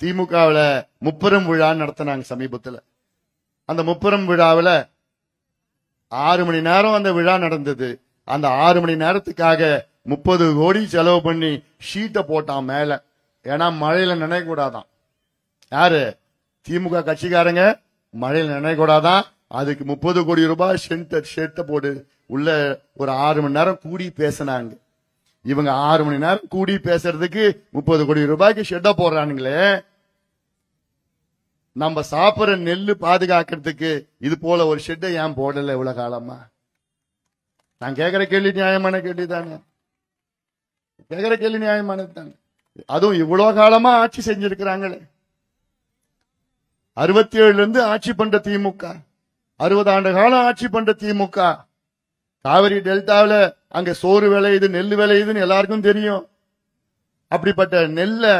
திமுகவுல முப்பெரும் விழா நடத்தினாங்க சமீபத்துல. அந்த முப்பெரும் விழாவில் 6 மணி நேரம் அந்த விழா நடந்தது. அந்த 6 மணி நேரத்துக்காக 30 கோடி செலவு பண்ணி ஷீட்டை போட்டான் மேல. ஏன்னா மழையில நினைக்கூடாதான். யாரு? திமுக கட்சிக்காரங்க மழையில நினைக்கூடாதான். அதுக்கு 30 கோடி ரூபாய் ஷெட்டை போடு உள்ள ஒரு 6 மணி நேரம் கூடி பேசினாங்க. இவங்க 6 மணி நேரம் கூடி பேசுறதுக்கு 30 கோடி ரூபாய்க்கு ஷெட்டை போடுறானுங்களே. நம்ம சாப்பிடுற நெல்லு பாதுகாக்கிறதுக்கு இது போல ஒரு ஷெட்டை ஏன் போடல இவ்வளவு காலமா? நான் கேட்கிற கேள்வி நியாயமான கேள்வி தானே. கேட்கிற கேள்வி நியாயமானது தானே. அதுவும் இவ்வளவு காலமா ஆட்சி செஞ்சிருக்கிறாங்களே. 67 இருந்து ஆட்சி பண்ற திமுக, 60 ஆண்டு காலம் ஆட்சி பண்ற திமுக. காவிரி டெல்டாவில் அங்க சோறு விளையுது, நெல் விளையுதுன்னு எல்லாருக்கும் தெரியும். அப்படிப்பட்ட நெல்லை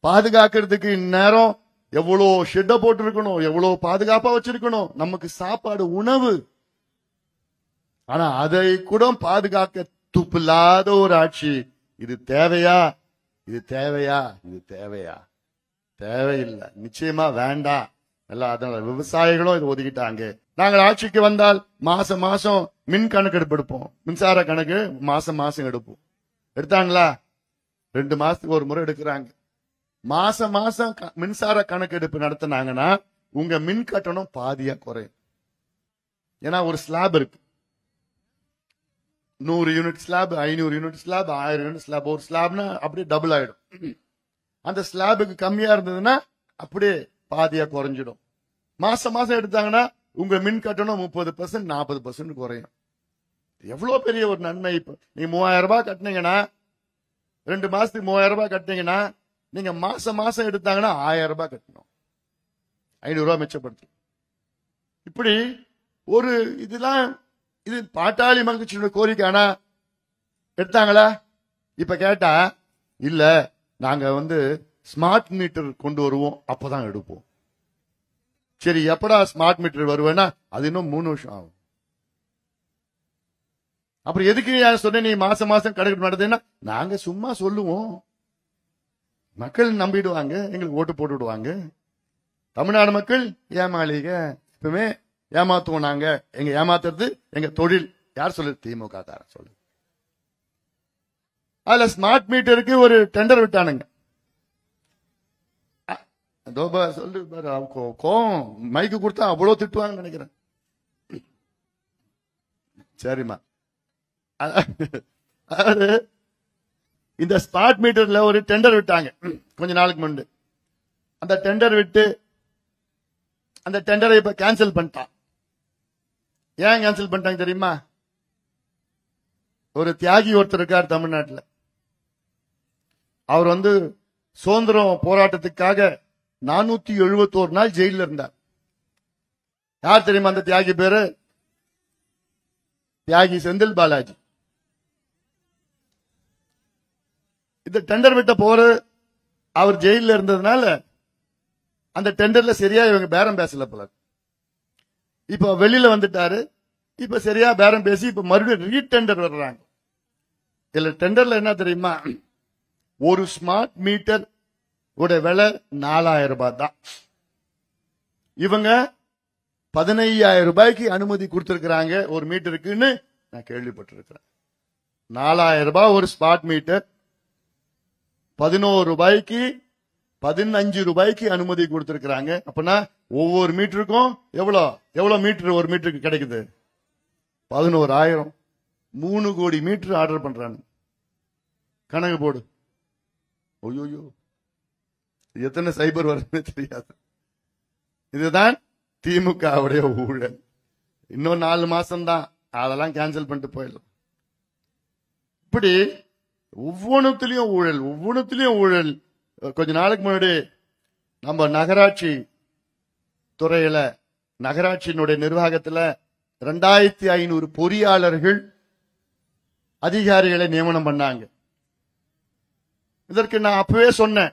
பாதுகாக்கிறதுக்கு இந்நேரம் எவ்வளவு ஷெட்டை போட்டு இருக்கணும், எவ்வளவு பாதுகாப்பா வச்சிருக்கணும். நமக்கு சாப்பாடு உணவு. ஆனா அதை கூட பாதுகாக்க துப்பில்லாத ஒரு ஆட்சி. இது தேவையா? இது தேவையா? இது தேவையா? தேவையில்லை, நிச்சயமா வேண்டாம். அதனால விவசாயிகளும் இது ஒதுக்கிட்டாங்க. நாங்கள் ஆட்சிக்கு வந்தால் மாசம் மாசம் மின் கணக்கெடுப்பு எடுப்போம். மின்சார கணக்கு மாசம் மாசம் எடுப்போம். எடுத்தாங்களா? 2 மாசத்துக்கு ஒரு முறை எடுக்கிறாங்க. மாசம் மாசம் மின்சார கணக்கெடுப்பு நடத்தினாங்கன்னா உங்க மின் கட்டணம் பாதியா குறையும். ஏன்னா ஒரு ஸ்லாப் இருக்கு. 100 unit slab, 500 unit slab, 1000 unit slab. ஒரு ஸ்லாப்னா அப்படியே டபுள் ஆயிடும். அந்த ஸ்லாபுக்கு கம்மியா இருந்ததுன்னா அப்படியே பாதியா குறைஞ்சிடும். மாசம் மாசம் எடுத்தாங்கன்னா உங்க மின் கட்டணம் 30%, 40% குறையும். எவ்வளவு பெரிய ஒரு நன்மை. இப்ப நீங்க 3000 ரூபாய் கட்டினீங்கன்னா, 2 மாசத்துக்கு 3000 ரூபாய் கட்டினீங்கன்னா, நீங்க மாசம் மாசம் எடுத்தாங்கன்னா 1000 ரூபாய் கட்டணும். 500 ரூபாய் மிச்சப்படுத்து. இப்படி ஒரு இதெல்லாம் இது பாட்டாளி மக்கள் கோரிக்கைனா எடுத்தாங்களா? இப்ப கேட்டா இல்ல, நாங்க ஸ்மார்ட் மீட்டர் கொண்டு வருவோம், அப்பதான் எடுப்போம். சரி, எப்படா ஸ்மார்ட் மீட்டர் வருவேன்னா அது இன்னும் 3 வருஷம் ஆகும். அப்புறம் எதுக்கு சொன்ன நீ மாசம் மாசம் கணக்கு நடத்துன்னா? நாங்க சும்மா சொல்லுவோம், மக்கள் நம்பிடுவாங்க, எங்களுக்கு ஓட்டு போட்டு விடுவாங்க. தமிழ்நாடு மக்கள் ஏமாளிக, இப்பவே ஏமாத்துவோம். நாங்க எங்க ஏமாத்துறது எங்க தொழில். யார் சொல்லு? திமுக காரன் சொல்லு. அதுல ஸ்மார்ட் மீட்டருக்கு ஒரு டெண்டர் விட்டானுங்க. சொல்லு கோவம் மைக்கு கொடுத்தா அவ்வளவு திட்டுவாங்கன்னு நினைக்கிறேன். சரிம்மா, அதாவது இந்த ஸ்மார்ட் மீட்டர்ல ஒரு டெண்டர் விட்டாங்க கொஞ்ச நாளுக்கு முன்பு. அந்த டெண்டர் விட்டு அந்த டெண்டரை இப்ப கேன்சல் பண்ணிட்டான். ஏன் கேன்சல் பண்ணிட்டாங்க தெரியுமா? ஒரு தியாகி ஒருத்தர் இருக்கார் தமிழ்நாட்டில். அவர் சுதந்திரம் போராட்டத்துக்காக 471 நாள் ஜெயில இருந்தார். யார் தெரியுமா அந்த தியாகி பேரு? தியாகி செந்தில் பாலாஜி. இந்த டெண்டர் விட்ட போற அவர் ஜெயில இருந்ததுனால அந்த டெண்டர்ல சரியா இவங்க பேரம் பேசல போல. இப்ப வெளியில வந்துட்டாரு. இப்ப சரியா பேரம் பேசி இப்ப மறுபடியும் ரீடெண்டர் வர்றாங்க. இதுல டெண்டர்ல என்ன தெரியுமா? ஒரு ஸ்மார்ட் மீட்டர் உடைய விலை 4000 ரூபாய் தான். இவங்க 15000 ரூபாய்க்கு அனுமதி கொடுத்திருக்கிறாங்க ஒரு மீட்டருக்குன்னு நான் கேள்விப்பட்டிருக்கிறேன். 4000 ரூபாய் ஒரு ஸ்மார்ட் மீட்டர், 11 ரூபாய்க்கு 15 ரூபாய்க்கு அனுமதி கொடுத்திருக்கிறாங்க. அப்பனா ஒவ்வொரு மீட்டருக்கும் எவ்வளவு மீட்டர் ஒரு மீட்டருக்கு கிடைக்குது? 11000. 3 கோடி மீட்டர் ஆர்டர் பண்றாங்க. கணக்கு போடு. ஐயோ, எத்தனை சைபர் வருதுன்னு தெரியாது. இதுதான் திமுகவுடைய ஊழல். இன்னும் 4 மாசம் தான், அதெல்லாம் கேன்சல் பண்ணிட்டு போயிடலாம். இப்படி ஒவ்வொன்றுத்திலையும் ஊழல், ஒவ்வொன்றுத்திலையும் ஊழல். கொஞ்ச நாளுக்கு முன்னாடி நம்ம நகராட்சி துறையில, நகராட்சியினுடைய நிர்வாகத்தில் 2500 பொறியாளர்கள் அதிகாரிகளை நியமனம் பண்ணாங்க. இதற்கு நான் அப்பவே சொன்னேன்,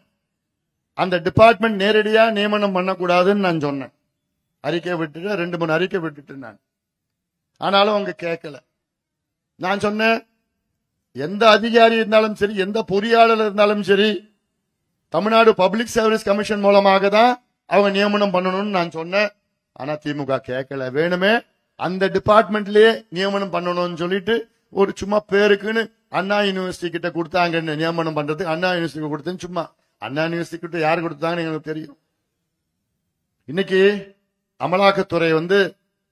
அந்த டிபார்ட்மெண்ட் நேரடியா நியமனம் பண்ணக்கூடாதுன்னு நான் சொன்னேன். அறிக்கை விட்டுட்டு 2-3 அறிக்கை விட்டுட்டு நான். ஆனாலும் அவங்க கேட்கல. நான் சொன்னேன், எந்த அதிகாரி இருந்தாலும் சரி, எந்த பொறியாளர் இருந்தாலும் சரி, தமிழ்நாடு பப்ளிக் சர்வீஸ் கமிஷன் மூலமாக தான் அவங்க நியமனம் பண்ணணும்னு நான் சொன்னேன். ஆனா திமுக கேட்கல. வேணுமே அந்த டிபார்ட்மெண்ட்லயே நியமனம் பண்ணணும்னு சொல்லிட்டு ஒரு சும்மா பேருக்குன்னு அண்ணா யூனிவர்சிட்டி கிட்ட கொடுத்தாங்கன்னு நியமனம் பண்றதுக்கு அண்ணா யூனிவர்சிட்டி கொடுத்தேன்னு சும்மா அண்ணா யூனிவர்சிட்டி கிட்ட யாரு கொடுத்தாங்கன்னு எங்களுக்கு தெரியும். இன்னைக்கு அமலாக்கத்துறை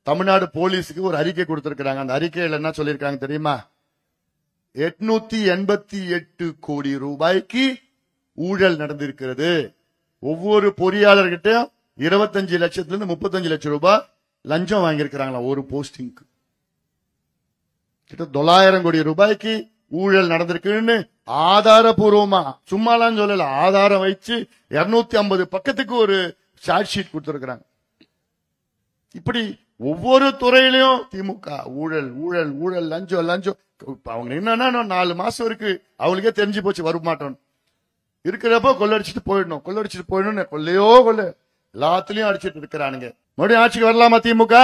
தமிழ்நாடு போலீஸுக்கு ஒரு அறிக்கை கொடுத்திருக்கிறாங்க. அந்த அறிக்கையில் என்ன சொல்லியிருக்காங்க தெரியுமா? 888 கோடி ரூபாய்க்கு ஊழல் நடந்திருக்கிறது. ஒவ்வொரு பொறியாளர்கிட்ட 25 லட்சத்திலிருந்து 35 லட்சம் ரூபாய் லஞ்சம் வாங்கியிருக்கிறாங்களா ஒரு போஸ்டிங்க்கு. கிட்ட 900 கோடி ரூபாய்க்கு ஊழல் நடந்திருக்குன்னு ஆதாரபூர்வமா, சும்மாலாம் சொல்லல, ஆதாரம் வச்சு 250 பக்கத்துக்கு ஒரு சார்ஜ் ஷீட் கொடுத்திருக்கிறாங்க. இப்படி ஒவ்வொரு துறையிலையும் திமுக ஊழல் ஊழல் ஊழல் லஞ்சம் லஞ்சம். அவங்க என்னன்னா 4 மாசம் இருக்கு, அவங்களுக்கே தெரிஞ்சு போச்சு வருமாட்டம். இருக்கிறப்போ கொள்ளடிச்சிட்டு போயிடணும் கொள்ளையோ கொள்ளை எல்லாத்துலயும் அடிச்சிட்டு இருக்கிறானுங்க. மறுபடியும் ஆட்சிக்கு வரலாமா திமுக?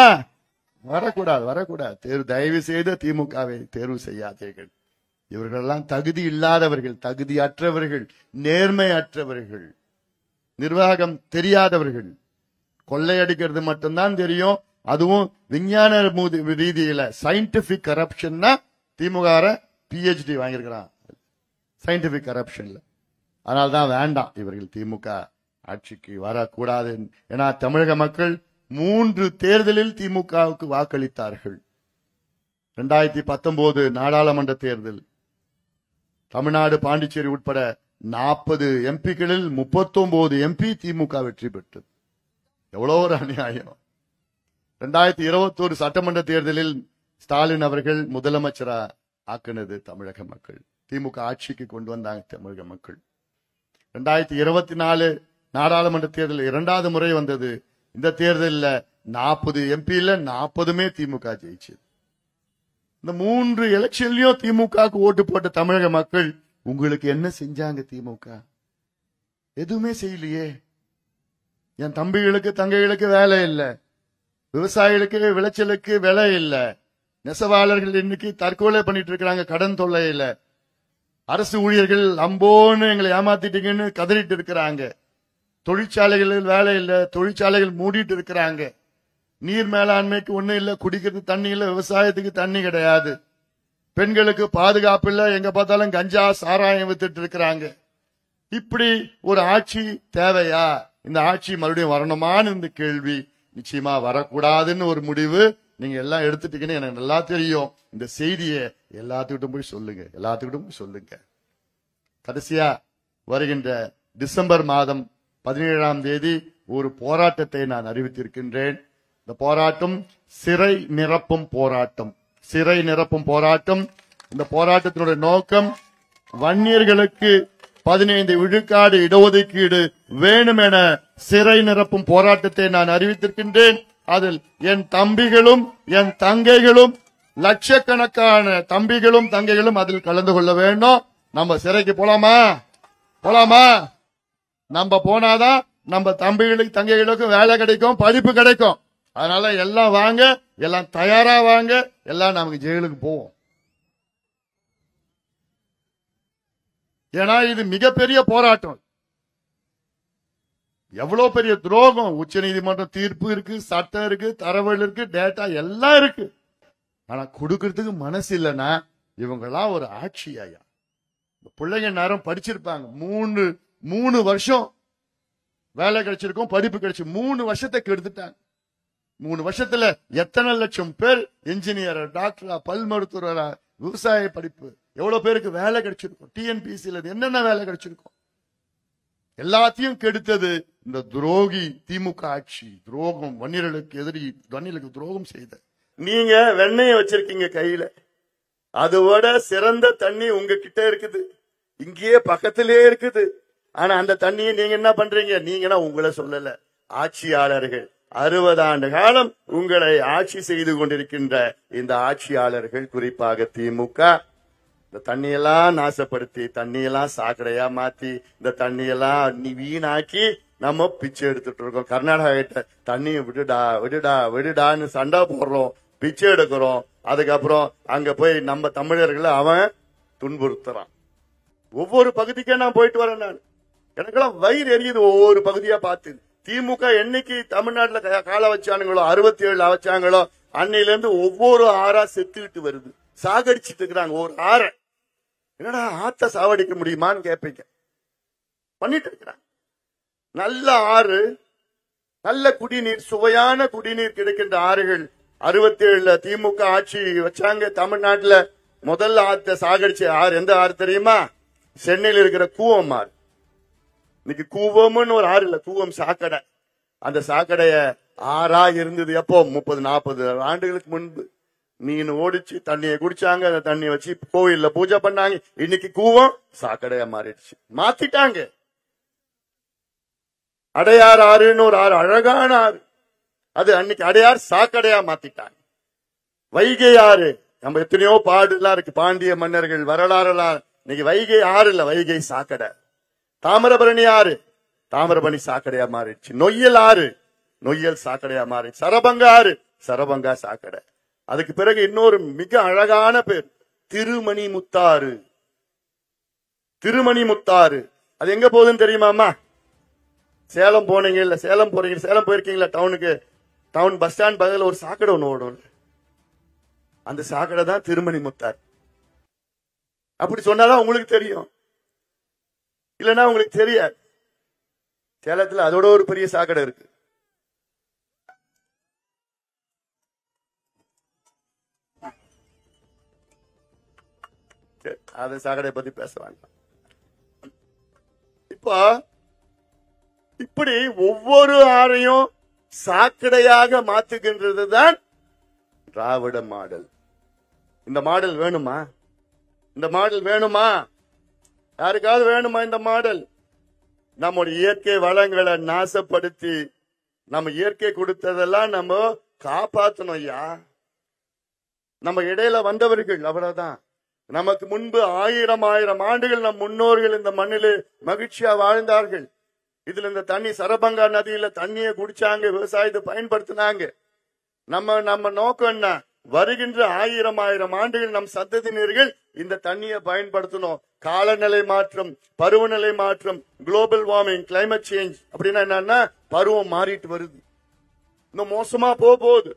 வரக்கூடாது. தயவு செய்து திமுகவை தேர்வு செய்யாதீர்கள். இவர்களெல்லாம் தகுதி இல்லாதவர்கள், தகுதியற்றவர்கள், நேர்மையற்றவர்கள், நிர்வாகம் தெரியாதவர்கள். கொள்ளையடிக்கிறது மட்டும்தான் தெரியும். அதுவும் விஞ்ஞான ரீதியில சயின்டிபிக் கரப்ஷன்னா திமுக PhD வாங்கியிருக்கிறான் சயின்டிபிக் கரப்ஷன்ல. அதனால்தான் வேண்டாம் இவர்கள் திமுக ஆட்சிக்கு வரக்கூடாது. ஏன்னா தமிழக மக்கள் 3 தேர்தலில் திமுகவுக்கு வாக்களித்தார்கள். 2019 நாடாளுமன்ற தேர்தல் தமிழ்நாடு பாண்டிச்சேரி உட்பட 40 எம்பிக்களில் 39 MP திமுக வெற்றி பெற்றது. எவ்வளவு ஒரு அநியாயம். 2021 சட்டமன்ற தேர்தலில் ஸ்டாலின் அவர்கள் முதலமைச்சரா ஆக்குனது தமிழக மக்கள். திமுக ஆட்சிக்கு கொண்டு வந்தாங்க தமிழக மக்கள். 2024 நாடாளுமன்ற தேர்தல் 2வது முறை வந்தது. இந்த தேர்தலில் 40 MP-ல 40மே திமுக ஜெயிச்சது. இந்த 3 எலெக்ஷன்லயும் திமுக ஓட்டு போட்ட தமிழக மக்கள் உங்களுக்கு என்ன செஞ்சாங்க? திமுக எதுவுமே செய்யலையே. என் தம்பிகளுக்கு தங்கைகளுக்கு வேலை இல்லை, விவசாயிகளுக்கு விளைச்சலுக்கு விலை இல்லை, நெசவாளர்கள் இன்னைக்கு தற்கொலை பண்ணிட்டு இருக்கிறாங்க கடன் தொல்லை இல்ல, அரசு ஊழியர்கள் அம்போன்னு எங்களை ஏமாத்திட்டீங்கன்னு கதறிட்டு இருக்கிறாங்க, தொழிற்சாலைகளில் வேலை இல்ல, தொழிற்சாலைகள் மூடிட்டு இருக்கிறாங்க, நீர் மேலாண்மைக்கு ஒண்ணு இல்ல, குடிக்கிறது தண்ணி இல்ல, விவசாயத்துக்கு தண்ணி கிடையாது, பெண்களுக்கு பாதுகாப்பு இல்ல, எங்க பார்த்தாலும் கஞ்சா சாராயம் வித்துட்டு இருக்கிறாங்க. இப்படி ஒரு ஆட்சி தேவையா? இந்த ஆட்சி மறுபடியும் வரணுமான்னு இந்த கேள்வி. நிச்சயமா வரக்கூடாதுன்னு ஒரு முடிவு நீங்க எல்லாம் எடுத்துட்டீங்கன்னு எனக்கு நல்லா தெரியும். இந்த செய்தியை எல்லாத்துக்கிட்டும் போய் சொல்லுங்க. கடைசியா வருகின்ற டிசம்பர் மாதம் 17ஆம் தேதி ஒரு போராட்டத்தை நான் அறிவித்திருக்கின்றேன். இந்த போராட்டம் சிறை நிரப்பும் போராட்டம். இந்த போராட்டத்தினுடைய நோக்கம் வன்னியர்களுக்கு 15 விழுக்காடு இடஒதுக்கீடு வேணும் என சிறை நிரப்பும் போராட்டத்தை நான் அறிவித்திருக்கின்றேன். அதில் என் தம்பிகளும் என் தங்கைகளும், லட்சக்கணக்கான தம்பிகளும் தங்கைகளும் அதில் கலந்து கொள்ள வேண்டும். நம்ம சிறைக்கு போலாமா? நம்ம போனாதான் நம்ம தம்பிகளுக்கு தங்கைகளுக்கு வேலை கிடைக்கும், படிப்பு கிடைக்கும். அதனால எல்லாம் வாங்க, எல்லாம் தயாரா வாங்க, எல்லாம் நமக்கு ஜெயிலுக்கு போவோம். ஏன்னா இது மிகப்பெரிய போராட்டம். எவ்வளவு பெரிய துரோகம். உச்ச நீதிமன்றம் தீர்ப்பு இருக்கு, சட்டம் இருக்கு, தரவுகள் இருக்கு, டேட்டா எல்லாம் இருக்கு. ஆனா கொடுக்கறதுக்கு மனசு இல்லைன்னா இவங்கெல்லாம் ஒரு ஆட்சியா? பிள்ளைங்க நேரம் படிச்சிருப்பாங்க, 3 வருஷம் வேலை கிடைச்சிருக்கும், படிப்பு கிடைச்சு 3 வருஷத்தை கெடுத்துட்டாங்க. 3 வருஷத்துல எத்தனை லட்சம் பேர் என்ஜினியர், டாக்டரா, பல் மருத்துவரா, விவசாய படிப்பு எவ்வளவு பேருக்கு வேலை கிடைச்சிருக்கும், TNPSC என்னென்ன வேலை கிடைச்சிருக்கும், எல்லாத்தையும் கெடுத்தது இந்த துரோகி திமுக ஆட்சி. துரோகம், வன்னியர்களுக்கு எதிரி, வன்னியர்களுக்கு துரோகம் செய்த. நீங்க வெண்ணெய வச்சிருக்கீங்க கையில, அதோட சிறந்த தண்ணி உங்ககிட்ட இருக்குது, இங்கேயே பக்கத்திலேயே இருக்குது. ஆனா அந்த தண்ணியை நீங்க என்ன பண்றீங்க? நீங்கன்னா உங்களை சொல்லல, ஆட்சியாளர்கள் 60 ஆண்டு காலம் உங்களை ஆட்சி செய்து கொண்டிருக்கின்ற இந்த ஆட்சியாளர்கள், குறிப்பாக திமுக, இந்த தண்ணியெல்லாம் நாசப்படுத்தி, தண்ணியெல்லாம் சாக்கடையா மாத்தி, இந்த தண்ணியெல்லாம் வீணாக்கி நம்ம பிச்சை எடுத்துட்டு இருக்கோம். கர்நாடகா கிட்ட தண்ணியை விடுடான்னு சண்டை போடுறோம், பிச்சை எடுக்கிறோம். அதுக்கப்புறம் அங்க போய் நம்ம தமிழர்களை அவன் துன்புறுத்துறான். ஒவ்வொரு பகுதிக்கே நான் போயிட்டு வரேன். நான் எனக்கெல்லாம் வயிறு எரியுது ஒவ்வொரு பகுதியா பார்த்து. திமுக என்னைக்கு தமிழ்நாட்டுல கால வச்சானுங்களோ 67 வச்சாங்களோ அன்னையில இருந்து ஒவ்வொரு ஆறா செத்துக்கிட்டு வருது, சாகடிச்சிட்டு இருக்கிறாங்க ஒரு ஆற. என்னடா ஆத்த சாவடிக்க முடியுமான்னு கேட்பீங்க. பண்ணிட்டு இருக்கிறாங்க. நல்ல ஆறு, நல்ல குடிநீர், சுவையான குடிநீர் கிடைக்கின்ற ஆறுகள் 67 திமுக ஆட்சி வச்சாங்க. தமிழ்நாட்டுல முதல்ல ஆத்த சாகடிச்ச ஆறு எந்த ஆறு தெரியுமா? சென்னையில் இருக்கிற கூவம் ஆறு. இன்னைக்கு கூவம்னு ஒரு ஆறு இல்ல, கூவம் சாக்கடை. அந்த சாக்கடைய ஆறா இருந்தது எப்போ? 30-40 ஆண்டுகளுக்கு முன்பு. மீன் ஓடிச்சு, தண்ணியை குடிச்சாங்க, அந்த தண்ணியை வச்சு கோயில்ல பூஜை பண்ணாங்க. இன்னைக்கு கூவம் சாக்கடையா மாறிடுச்சு, மாத்திட்டாங்க. அடையார் ஆறுன்னு ஒரு ஆறு, அழகான ஆறு, அது அன்னைக்கு அடையார் சாக்கடையா மாத்திட்டாங்க. வைகை ஆறு, நம்ம எத்தனையோ பாடு எல்லாம் இருக்கு, பாண்டிய மன்னர்கள் வரலாறு எல்லாம். இன்னைக்கு வைகை ஆறு இல்ல, வைகை சாக்கடை. தாமிரபரணி ஆறு, தாமிரபரணி சாக்கடையா மாறிடுச்சு. நொய்யல் ஆறு, நொய்யல் சாக்கடையா மாறிடுச்சு. சரபங்கா ஆறு, சரபங்கா சாக்கடை. அதுக்கு பிறகு இன்னொரு மிக அழகான பேர் திருமணி முத்தாறு. திருமணி முத்தாறு அது எங்க போகுதுன்னு தெரியுமாமா? சேலம் போனீங்க இல்ல, சேலம் போறீங்க, சேலம் போயிருக்கீங்களா? டவுனுக்கு, டவுன் பஸ் ஸ்டாண்ட் பக்கத்துல ஒரு சாக்கடை ஒண்ணு ஓடும், அந்த சாக்கடை தான் திருமணி முத்தாறு. அப்படி சொன்னாதான் உங்களுக்கு தெரியும், இல்லன்னா உங்களுக்கு தெரியாது. சேலத்துல அதோட ஒரு பெரிய சாக்கடை இருக்கு. அந்த சாக்கடையை பத்தி பேசுவாங்க. இப்போ இப்படி ஒவ்வொரு ஆறையும் சாக்கடையாக மாத்துகின்றது தான் திராவிட மாடல். இந்த மாடல் வேணுமா? இந்த மாடல் வேணுமா? யாருக்காவது வேணுமா இந்த மாடல்? நம்முடைய இயற்கை வளங்களை நாசப்படுத்தி நம்ம இயற்கை கொடுத்ததெல்லாம் நம்ம காப்பாற்றணும் ஐயா. நம்ம இடையில வந்தவர்கள் அவ்வளவுதான். நமக்கு முன்பு 1000 ஆண்டுகள் நம் முன்னோர்கள் இந்த மண்ணில் மகிழ்ச்சியா வாழ்ந்தார்கள். இதுல இந்த தண்ணி சரபங்கா நதியில தண்ணியை குடிச்சாங்க, விவசாயத்தை பயன்படுத்தினாங்க. நம்ம நோக்கம் என்ன? வருகின்ற 1000 ஆண்டுகள் நம் சந்ததியினர்கள் இந்த தண்ணியை பயன்படுத்தணும். காலநிலை மாற்றம், பருவநிலை மாற்றம், குளோபல் வார்மிங், கிளைமேட் சேஞ்ச் அப்படின்னா என்னன்னா பருவம் மாறிட்டு வருது, இன்னும் மோசமா போகுது.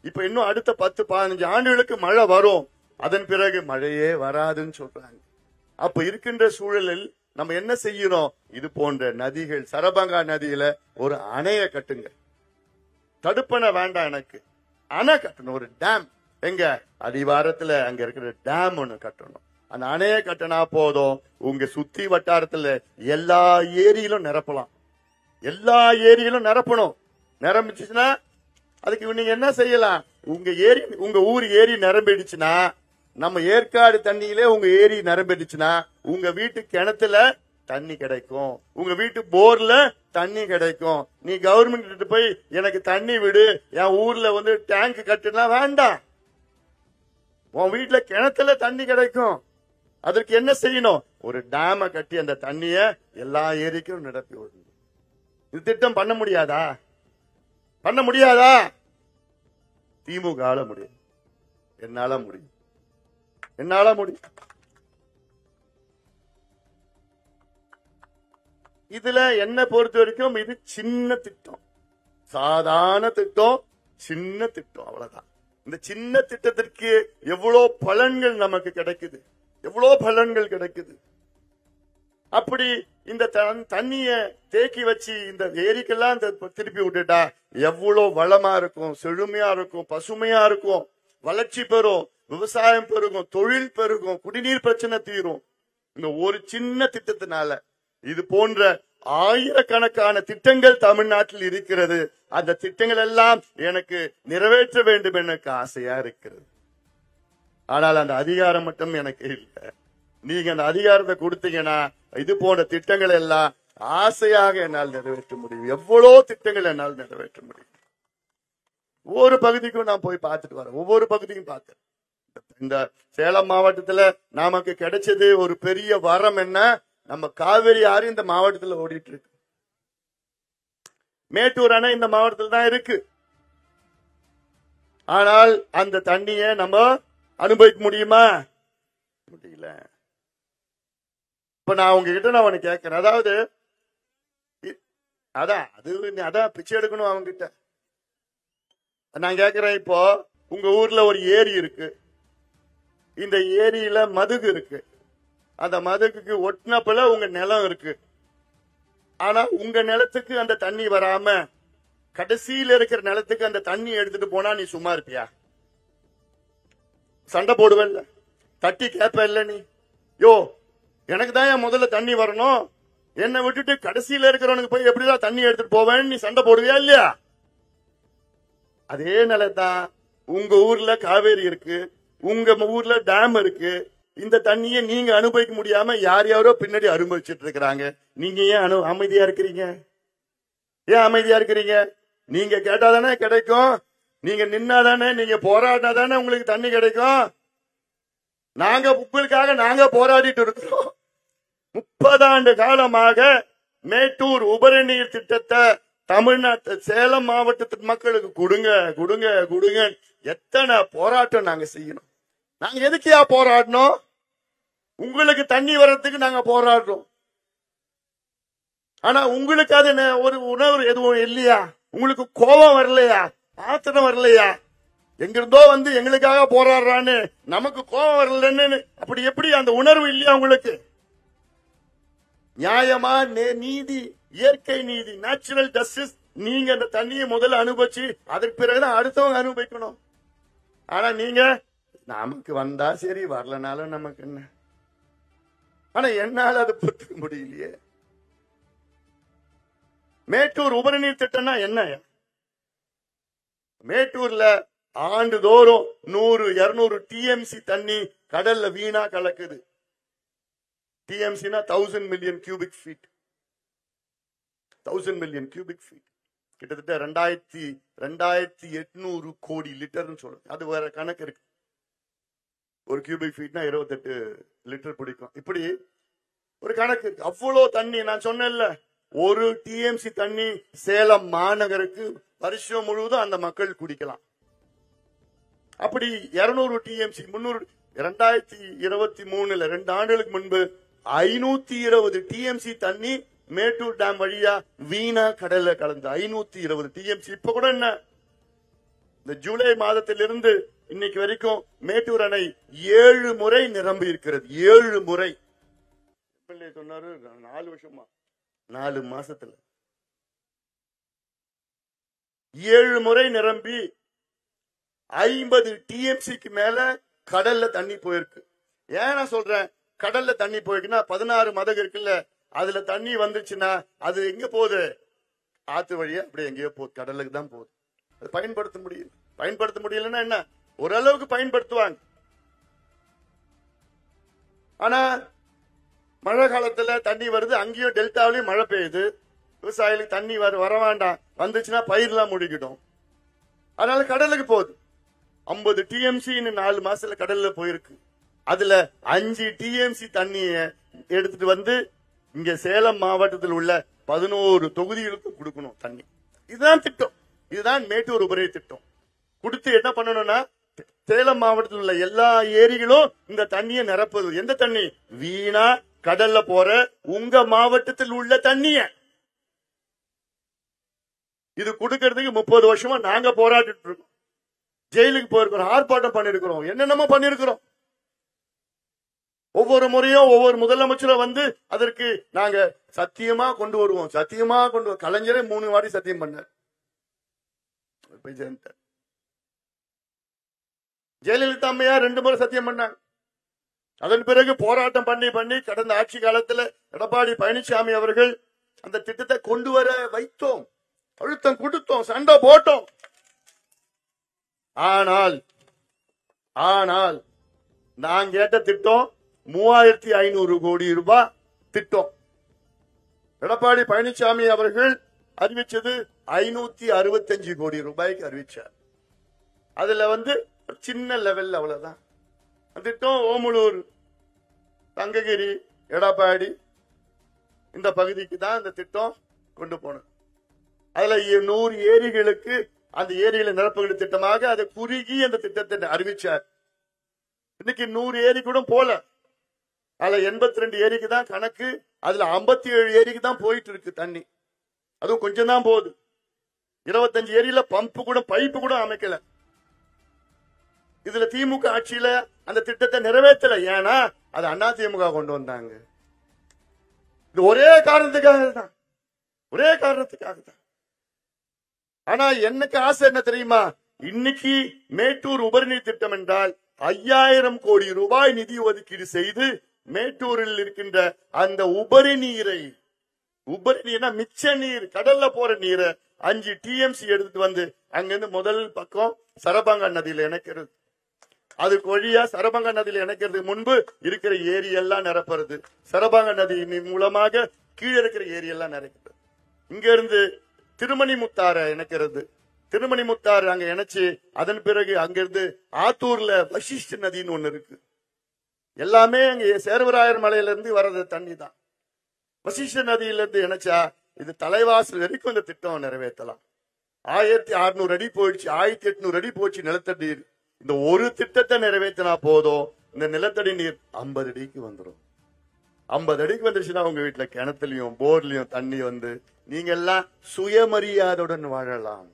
இப்ப இன்னும் அடுத்த 10-15 ஆண்டுகளுக்கு மழை வரும், அதன் பிறகு மழையே வராதுன்னு சொல்றாங்க. அப்ப இருக்கின்ற சூழலில் நம்ம என்ன செய்யறோம்? இது போன்ற நதிகள், சரபங்கா நதியில ஒரு அணைய கட்டுங்க. தடுப்பணை வேண்டாம் எனக்கு, அணை கட்டணும், ஒரு டேம். எங்க அடிவாரத்துல அங்க இருக்கிற டேம் ஒண்ணு கட்டணும். அந்த அணைய கட்டினா போதும், உங்க சுத்தி வட்டாரத்துல எல்லா ஏரியிலும் நிரப்பலாம். எல்லா ஏரியிலும் நிரப்பணும். நிரம்பிச்சுன்னா அதுக்கு நீங்க என்ன செய்யலாம்? உங்க ஊர் ஏரி நிரம்பிடுச்சுன்னா, நம்ம ஏற்காடு தண்ணியிலே உங்க ஏரி நிரம்பிடுச்சுன்னா உங்க வீட்டு கிணத்துல தண்ணி கிடைக்கும், உங்க வீட்டு போர்ல தண்ணி கிடைக்கும். நீ கவர்மெண்ட் கிட்ட போய் எனக்கு தண்ணி விடு, என் ஊர்ல டேங்க் கட்டுனா வேண்டாம். உன் வீட்டுல கிணத்துல தண்ணி கிடைக்கும். அதற்கு என்ன செய்யணும்? ஒரு டேம கட்டி அந்த தண்ணிய எல்லா ஏரிக்கும் நிரப்பி விடணும். இது திட்டம் பண்ண முடியாதா? பண்ண முடியாதா? திமுக முடியும், என்னால முடியும், என்னால முடியும். இதுல என்ன பொறுத்த வரைக்கும் இது சின்ன திட்டம், சாதாரண திட்டம், சின்ன திட்டம், அவ்வளவுதான். இந்த சின்ன திட்டத்திற்கு எவ்வளவு பலன்கள் நமக்கு கிடைக்குது, எவ்வளவு பலன்கள் கிடைக்குது. அப்படி இந்த தண்ணிய தேக்கி வச்சு இந்த ஏரிக்கெல்லாம் திருப்பி விட்டுட்டா எவ்வளவு வளமா இருக்கும், செழுமையா இருக்கும், பசுமையா இருக்கும், வளர்ச்சி பெறும், விவசாயம் பெருகும், தொழில் பெருகும், குடிநீர் பிரச்சனை தீரும். இந்த ஒரு சின்ன திட்டத்தினால இது போன்ற ஆயிரக்கணக்கான திட்டங்கள் தமிழ்நாட்டில் இருக்கிறது. அந்த திட்டங்கள் எல்லாம் எனக்கு நிறைவேற்ற வேண்டும் எனக்கு ஆசையா இருக்கிறது. ஆனால் அந்த அதிகாரம் மட்டும் எனக்கு இல்லை. நீங்க அந்த அதிகாரத்தை கொடுத்தீங்கன்னா இது போன்ற திட்டங்கள் எல்லாம் ஆசையாக என்னால் நிறைவேற்ற முடியும். எவ்வளவு திட்டங்கள் என்னால் நிறைவேற்ற முடியும். ஒவ்வொரு பகுதிக்கும் நான் போய் பார்த்துட்டு வரேன், ஒவ்வொரு பகுதியும் பார்த்தேன். இந்த சேலம் மாவட்டத்துல நமக்கு கிடைச்சது ஒரு பெரிய வரம் என்ன? நம்ம காவிரி ஆறு இந்த மாவட்டத்தில் ஓடிட்டு இருக்கு. மேட்டூர் அணை இந்த மாவட்டத்தில் தான் இருக்கு. ஆனால் அந்த தண்ணியை நம்ம அனுபவிக்க முடியுமா? முடியல. இப்ப நான் உங்ககிட்ட நான் கேட்கிறேன், அதாவது அதான் பிச்சை எடுக்கணும் அவங்க கிட்ட. நான் கேக்குறேன், இப்போ உங்க ஊர்ல ஒரு ஏரி இருக்கு, இந்த ஏரியில மதுகு இருக்கு, அந்த மதுகுக்கு ஒட்டினப்பல உங்க நிலம் இருக்கு. ஆனா உங்க நிலத்துக்கு அந்த தண்ணி வராம கடைசியில இருக்கிற நிலத்துக்கு அந்த தண்ணி எடுத்துட்டு போனா நீ சும்மா இருப்பியா? சண்டை போடுவல்ல, தட்டி கேப்ப இல்ல நீ? யோ, எனக்கு தான் என் முதல்ல தண்ணி வரணும், என்னை விட்டுட்டு கடைசியில இருக்கிறவனுக்கு போய் எப்படிதான் தண்ணி எடுத்துட்டு போவேன்னு நீ சண்டை போடுவியா இல்லையா? அதே நிலத்தான் உங்க ஊர்ல காவேரி இருக்கு, உங்க ஊர்ல டேம் இருக்கு. இந்த தண்ணியை நீங்க அனுபவிக்க முடியாம யார் யாரோ பின்னாடி அனுபவிச்சுட்டு இருக்கிறாங்க. நீங்க ஏன் அமைதியா இருக்கிறீங்க? ஏன் அமைதியா இருக்கிறீங்க? நீங்க கேட்டாதானே கிடைக்கும், நீங்க நின்னாதானே, நீங்க போராடினாதானே உங்களுக்கு தண்ணி கிடைக்கும். நாங்க உங்களுக்காக நாங்க போராடிட்டு இருக்கிறோம். 30 ஆண்டு காலமாக மேட்டூர் உபரி நீர் திட்டத்தை தமிழ்நாட்டு சேலம் மாவட்டத்து மக்களுக்கு கொடுங்க கொடுங்க கொடுங்க. எத்தனை போராட்டம் நாங்க செய்யணும்? நாங்க எதுக்கியா போராடணும்? உங்களுக்கு தண்ணி வர்றதுக்கு நாங்க போராடுறோம். ஆனா உங்களுக்கு அது ஒரு உணர்வு எதுவும் இல்லையா? உங்களுக்கு கோபம் வரலையா? ஆத்திரம் வரலையா? எங்கிருந்தோ வந்து எங்களுக்காக போராடுறான்னு நமக்கு கோபம் வரலன்னு அப்படி எப்படி அந்த உணர்வு இல்லையா உங்களுக்கு? நியாயமா நீதி, இயற்கை நீதி, நேச்சுரல் ஜஸ்டிஸ். நீங்க அந்த தண்ணியை முதல்ல அனுபவிச்சு அதற்கு பிறகுதான் அடுத்தவங்க அனுபவிக்கணும். ஆனா நீங்க நமக்கு வந்தா சரி, வரலனாலும் நமக்கு என்ன. ஆனா என்னால அது பொறுத்துக்க முடியலையே. மேட்டூர் உபரி நீர் திட்டம்னா என்ன? மேட்டூர்ல ஆண்டுதோறும் 100-200 டிஎம்சி தண்ணி கடல்ல வீணா கலக்குது. டிஎம்சினா 1000 million cubic feet. 1000 million cubic feet கிட்டத்தட்ட 2800 கோடி லிட்டர்னு சொல்லுங்க. அது வேற கணக்கு இருக்கு. ஒரு கியூபிக் ஃபீட்னா 28 லிட்டர் பிடிக்கும். இப்படி ஒரு கணக்கு இருக்கு. அவ்வளவு தண்ணி நான் சொன்னேன்ல, ஒரு டிஎம்சி தண்ணி சேலம் மாநகருக்கு வருஷம் முழுவதும் அந்த மக்கள் குடிக்கலாம். அப்படி 200 டிஎம்சி 2023 2 ஆண்டுகளுக்கு முன்பு 520 டிஎம்சி தண்ணி மேட்டூர் டேம் வழியா வீணா கடல்ல கலந்து 520 டிஎம்சி. இப்ப கூட என்ன, இந்த ஜூலை மாதத்திலிருந்து இன்னைக்கு வரைக்கும் மேட்டூர் அணை 7 முறை நிரம்பி இருக்கிறது. 7 முறை. சொன்னாரு 4 வருஷமா, 4 மாசத்துல 7 முறை நிரம்பி 50 டிஎம்சிக்கு மேல கடல்ல தண்ணி போயிருக்கு. ஏன் நான் சொல்றேன் கடல்ல தண்ணி போயிருக்குன்னா, 16 மதகு இருக்குல்ல, அதுல தண்ணி வந்துச்சுன்னா அது எங்க போகுது? ஆத்து வழியா அப்படியே எங்கேயோ போகுது, கடலுக்கு தான் போகுது. அது பயன்படுத்த முடியல. பயன்படுத்த முடியலன்னா என்ன, ஓரளவுக்கு பயன்படுத்துவாங்க. ஆனா மழை காலத்துல தண்ணி வருது, அங்கேயும் டெல்டாவிலயும் மழை பெய்யுது, விவசாயிகளுக்கு தண்ணி வர வேண்டாம், வந்துச்சுன்னா பயிரெல்லாம் முழுகிடும். அதனால கடலுக்கு போகுது. 50 டிஎம்சி 4 மாசத்துல கடல்ல போயிருக்கு. அதுல 5 டிஎம்சி தண்ணிய எடுத்துட்டு வந்து இங்க சேலம் மாவட்டத்தில் உள்ள 11 தொகுதிகளுக்கு கொடுக்கணும் தண்ணி. இதுதான் திட்டம். இதுதான் மேட்டூர் உபரி திட்டம். கொடுத்து என்ன பண்ணணும்னா, சேலம் மாவட்டத்தில் உள்ள எல்லா ஏரிகளும் இந்த தண்ணியை நிரப்புது. எந்த தண்ணி? வீணா கடல்ல போற உங்க மாவட்டத்தில் உள்ள தண்ணிய. இது கொடுக்கறதுக்கு 30 வருஷமா நாங்க போராடிட்டு இருக்கோம். ஜெயிலுக்கு போயிருக்கிறோம், ஆர்ப்பாட்டம் பண்ணிருக்கிறோம், என்னென்னமோ பண்ணிருக்கிறோம். ஒவ்வொரு முறையும் ஒவ்வொரு முதலமைச்சரும் வந்து அதற்கு நாங்க சத்தியமா கொண்டு வருவோம், சத்தியமா கொண்டு வரும். கலைஞரே 3 வாட்டி சத்தியம் பண்ணார். ஜெயலலிதா அம்மையார் 2 முறை சத்தியம் பண்ணாங்க. அதன் பிறகு போராட்டம் பண்ணி பண்ணி கடந்த ஆட்சி காலத்துல எடப்பாடி பழனிசாமி அவர்கள் அந்த திட்டத்தை கொண்டு வர வைத்தோம், அழுத்தம் கொடுத்தோம், சண்டை போட்டோம். ஆனால் நான் கேட்ட திட்டம் 3500 கோடி ரூபாய் திட்டம். எடப்பாடி பழனிசாமி அவர்கள் அறிவிச்சது 565 கோடி ரூபாய்க்கு அறிவிச்சார். அதுல சின்ன லெவல், அவ்வளவுதான். அந்த திட்டம் ஓமலூர், தங்ககிரி, எடப்பாடி இந்த பகுதிக்கு தான் இந்த திட்டம் கொண்டு போனது. அதுல 100 ஏரிகளுக்கு அந்த ஏரிகளை நிரப்புகிற திட்டமாக அதை குறுகி அந்த திட்டத்தை அறிவிச்சார். இன்னைக்கு 100 ஏரி கூட போல. அதுல 82 ஏரிக்கு தான் கணக்கு. அதுல 57 ஏரிக்கு தான் போயிட்டு இருக்கு தண்ணி. அதுவும் கொஞ்சம் தான் போகுது. 25 ஏரியில பம்பு கூட பைப்பு கூட அமைக்கல. இதுல திமுக ஆட்சியில அந்த திட்டத்தை நிறைவேற்றல. ஏன்னா அது அதிமுக கொண்டு வந்தாங்க. இது ஒரே காரணத்துக்காக தான், ஒரே காரணத்துக்காக தான். ஆனா எனக்கு ஆசை என்ன தெரியுமா? இன்னைக்கு மேட்டூர் உபரிநீர் திட்டம் என்றால் 5000 கோடி ரூபாய் நிதி ஒதுக்கீடு செய்து மேட்டூரில் இருக்கின்ற அந்த உபரி நீரை, உபரி நீர்னா மிச்ச நீர், கடல்ல போற நீரை 5 TMC எடுத்துட்டு வந்து அங்கிருந்து முதல் பக்கம் சரபங்கா நதியில இணைக்கிறது. அதுக்கு வழியா சரபங்கா நதியில இணைக்கிறதுக்கு முன்பு இருக்கிற ஏரி எல்லாம் நிரப்புறது. சரபங்கா நதி மூலமாக கீழே இருக்கிற ஏரி எல்லாம் நிரப்புறது. இங்க இருந்து திருமணிமுத்தாறு இணைக்கிறது. திருமணிமுத்தாறு அங்க இணைச்சு அதன் பிறகு அங்கிருந்து ஆத்தூர்ல வசிஷ்ட நதின்னு ஒண்ணு இருக்கு. எல்லாமே அங்க சேர்வராயர் மலையில இருந்து வர்றது தண்ணி தான். வசிஷ்ட நதியில இருந்து இணைச்சா இது தலைவாசல் வரைக்கும் இந்த திட்டம் நிறைவேற்றலாம். 1600 அடி போயிடுச்சு, 1800 அடி போச்சு நிலத்தடி நீர். இந்த ஒரு திட்டத்தை நிறைவேற்றினா போதும், இந்த நிலத்தடி நீர் 50 அடிக்கு வந்துடும். 50 அடிக்கு வந்துருச்சுன்னா உங்க வீட்டுல கிணத்துலயும் போர்லயும் தண்ணி வந்து நீங்க எல்லாம் சுயமரியாதையுடன் வாழலாம்.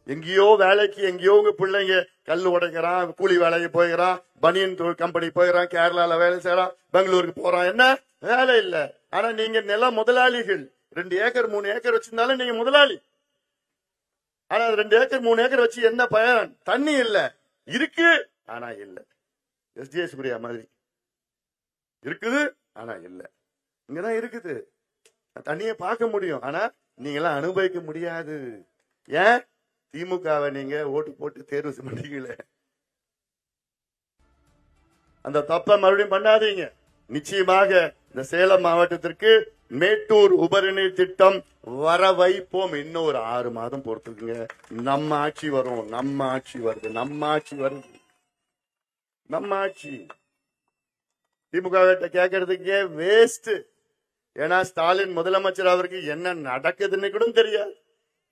எங்கேயோ வேலைக்கு, எங்கேயோ உங்க பிள்ளைங்க கல் உடைக்கிறான், கூலி வேலைக்கு போயிடறான், பனியன் கம்பெனி போயிடறான், கேரளால வேலை செய்யறான், பெங்களூருக்கு போறான், என்ன வேலை இல்ல. ஆனா நீங்க நில முதலாளிகள். 2 ஏக்கர் 3 ஏக்கர் வச்சிருந்தாலும் நீங்க முதலாளி. ஆனா 2 ஏக்கர் 3 ஏக்கர் வச்சு என்ன பயன்? தண்ணி இல்ல, இருக்கு ஆனா இல்ல. SDA சுப்ரியா மாதிரி இருக்குது ஆனா இல்ல. இங்கதான் இருக்குது, தண்ணியை பார்க்க முடியும், ஆனா நீங்க எல்லாம் அனுபவிக்க முடியாது. ஏன்? திமுகவை நீங்க ஓட்டு போட்டு தேர்வு பண்ணீங்களே. அந்த தப்ப மறுபடியும் பண்ணாதீங்க. நிச்சயமாக இந்த சேலம் மாவட்டத்திற்கு மேட்டூர் உபரிநீர் திட்டம் வர வைப்போம். இன்னும் ஒரு 6 மாதம் பொறுத்துக்குங்க. நம்ம ஆட்சி வரும், நம்ம ஆட்சி வருது, நம்ம ஆட்சி வருது, நம்ம ஆட்சி. திமுக கேட்கறதுக்கே வேஸ்ட். ஏன்னா ஸ்டாலின் முதலமைச்சர், அவருக்கு என்ன நடக்குதுன்னு கூட தெரியாது.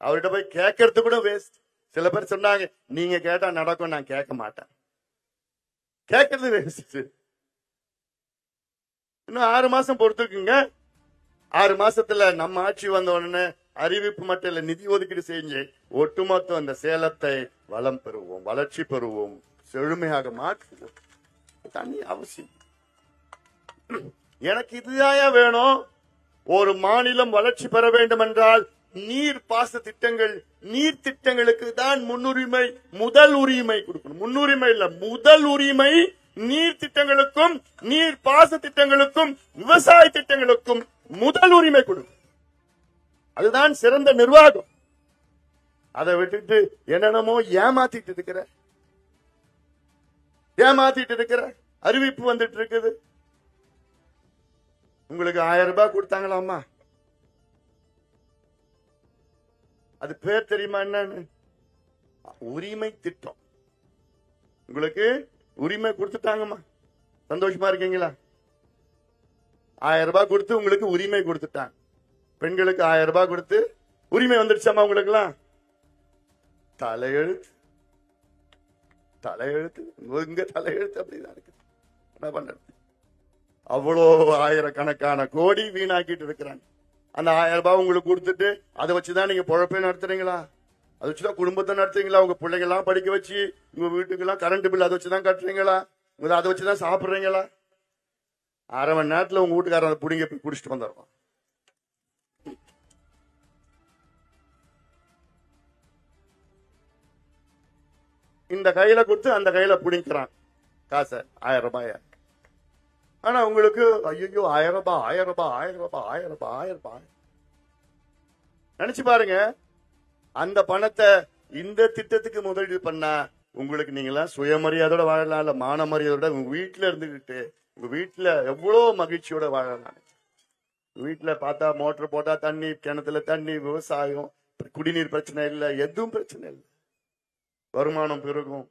அவர்கிட்ட போய் கேட்கறது கூட வேஸ்ட். சில பேர் சொன்னாங்க, நீங்க கேட்டா நடக்கும், நான் கேட்க மாட்டேன். கேட்கறது வேஸ்ட். இன்னும் 6 மாசம் பொறுத்துக்குங்க. 6 மாசத்துல நம்ம ஆட்சி வந்த உடனே அறிவிப்பு மட்டும் இல்ல, நிதி ஒதுக்கீடு செஞ்சு ஒட்டுமொத்த அந்த சேலத்தை வளம் பெறுவோம், வளர்ச்சி பெறுவோம், செழுமையாக மாற்றுவோம். தண்ணி அவசியம். எனக்கு இதுதான் வேணும். ஒரு மாநிலம் வளர்ச்சி பெற வேண்டும் என்றால் நீர் பாச திட்டங்கள், நீர் திட்டங்களுக்கு தான் முன்னுரிமை, முதல் உரிமை கொடுக்கணும். முன்னுரிமை இல்ல, முதல் உரிமை நீர் திட்டங்களுக்கும், நீர் பாச திட்டங்களுக்கும், விவசாய திட்டங்களுக்கும் முதல் உரிமை கொடுக்கும். அதுதான் சிறந்த நிர்வாகம். அதை விட்டுட்டு என்னென்னமோ ஏமாத்திட்டு இருக்கிற அறிவிப்பு வந்துட்டு இருக்குது. உங்களுக்கு 1000 ரூபாய் கொடுத்தாங்களாமா? அது பேர் தெரியுமா என்னன்னு? உரிமை திட்டம். உங்களுக்கு உரிமை கொடுத்துட்டாங்கம்மா, சந்தோஷமா இருக்கீங்களா? 1000 ரூபாய் கொடுத்து உங்களுக்கு உரிமை கொடுத்துட்டாங்க. பெண்களுக்கு 1000 ரூபாய் கொடுத்து உரிமை வந்துருச்சாமா உங்களுக்கு எல்லாம்? தலையெழுத்து, தலையெழுத்து, இங்க தலையெழுத்து அப்படிதான் இருக்கு. என்ன பண்றது? அவ்வளோ ஆயிரக்கணக்கான கோடி வீணாக்கிட்டு இருக்கிறாங்க. அந்த 1000 ரூபாய் உங்களுக்கு கொடுத்துட்டு அதை வச்சுதான் நீங்க பொழப்பே நடத்துறீங்களா? அதை வச்சுதான் குடும்பத்தை நடத்துறீங்களா? உங்க பிள்ளைங்க எல்லாம் படிக்க வச்சு உங்க வீட்டுக்கு எல்லாம் கரண்ட் பில் அதை வச்சுதான் கட்டுறீங்களா? அதை வச்சுதான் சாப்பிடுறீங்களா? 1/2 மணி நேரத்துல உங்க வீட்டுக்காரன் புடிங்க போய் குடிச்சிட்டு வந்துடுவான். இந்த கையில கொடுத்து அந்த கையில புடிக்கிறான் காசை, 1000 ரூபாய. ஆனா உங்களுக்கு ஐயோ 1000 ரூபாய், 1000 ரூபாய், 1000 ரூபாய், 1000 ரூபாய், 1000 ரூபாய். நினைச்சு பாருங்க, அந்த பணத்தை இந்த திட்டத்துக்கு முதலீடு பண்ணா உங்களுக்கு நீங்களா சுயமரியாதையோட வாழலாம், இல்ல மான மரியாதையோட உங்க வீட்டுல இருந்துகிட்டு உங்க வீட்டுல எவ்வளவு மகிழ்ச்சியோட வாழலாம். வீட்டுல பார்த்தா மோட்டர் போட்டா தண்ணி, கிணத்துல தண்ணி, விவசாயம், குடிநீர் பிரச்சனை இல்ல, எதுவும் பிரச்சனை இல்லை, வருமானம் பெருகும்.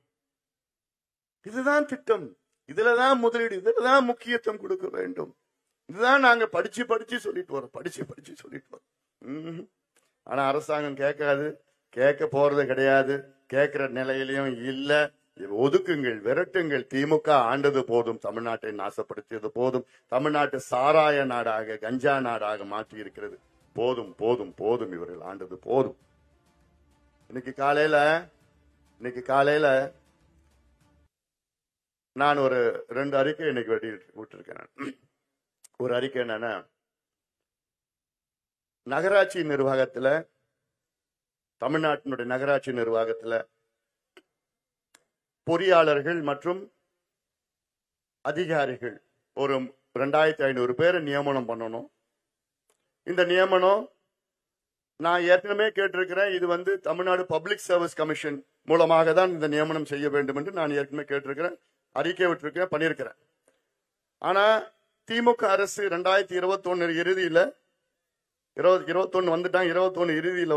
இதுதான் திட்டம், இதுலதான் முதலீடு, இதுலதான் முக்கியத்துவம் கொடுக்க வேண்டும். இதுதான் நாங்க படிச்சு படிச்சு சொல்லிட்டு வரோம், படிச்சு சொல்லிட்டு வரோம். ஆனா அரசாங்கம் கேட்காது, கேட்க போறது கிடையாது, கேட்கிற நிலையிலையும் இல்ல. ஒதுக்குங்கள், விரட்டுங்கள். திமுக ஆண்டது போதும், தமிழ்நாட்டை நாசப்படுத்தியது போதும். தமிழ்நாட்டு சாராய நாடாக, கஞ்சா நாடாக மாற்றி இருக்கிறது. போதும் போதும் போதும், இவர்கள் ஆண்டது போதும். இன்னைக்கு காலையில நான் ஒரு 2 அறிக்கை இன்னைக்கு விட்டிருக்கேன். ஒரு அறிக்கை என்னன்னா, நகராட்சி நிர்வாகத்துல, தமிழ்நாட்டினுடைய நகராட்சி நிர்வாகத்துல பொறியாளர்கள் மற்றும் அதிகாரிகள் ஒரு 2500 பேரை நியமனம் பண்ணணும். இந்த நியமனம் நான் ஏற்கனவே கேட்டிருக்கிறேன். இது தமிழ்நாடு பப்ளிக் சர்வீஸ் கமிஷன் மூலமாக தான் இந்த நியமனம் செய்ய வேண்டும் என்று நான் ஏற்கனவே கேட்டிருக்கிறேன், அறிக்கை விட்டிருக்கேன், பண்ணியிருக்கிறேன். ஆனா திமுக அரசு 2021 இறுதியில 21 வந்துட்டாங்க. 21 இறுதியில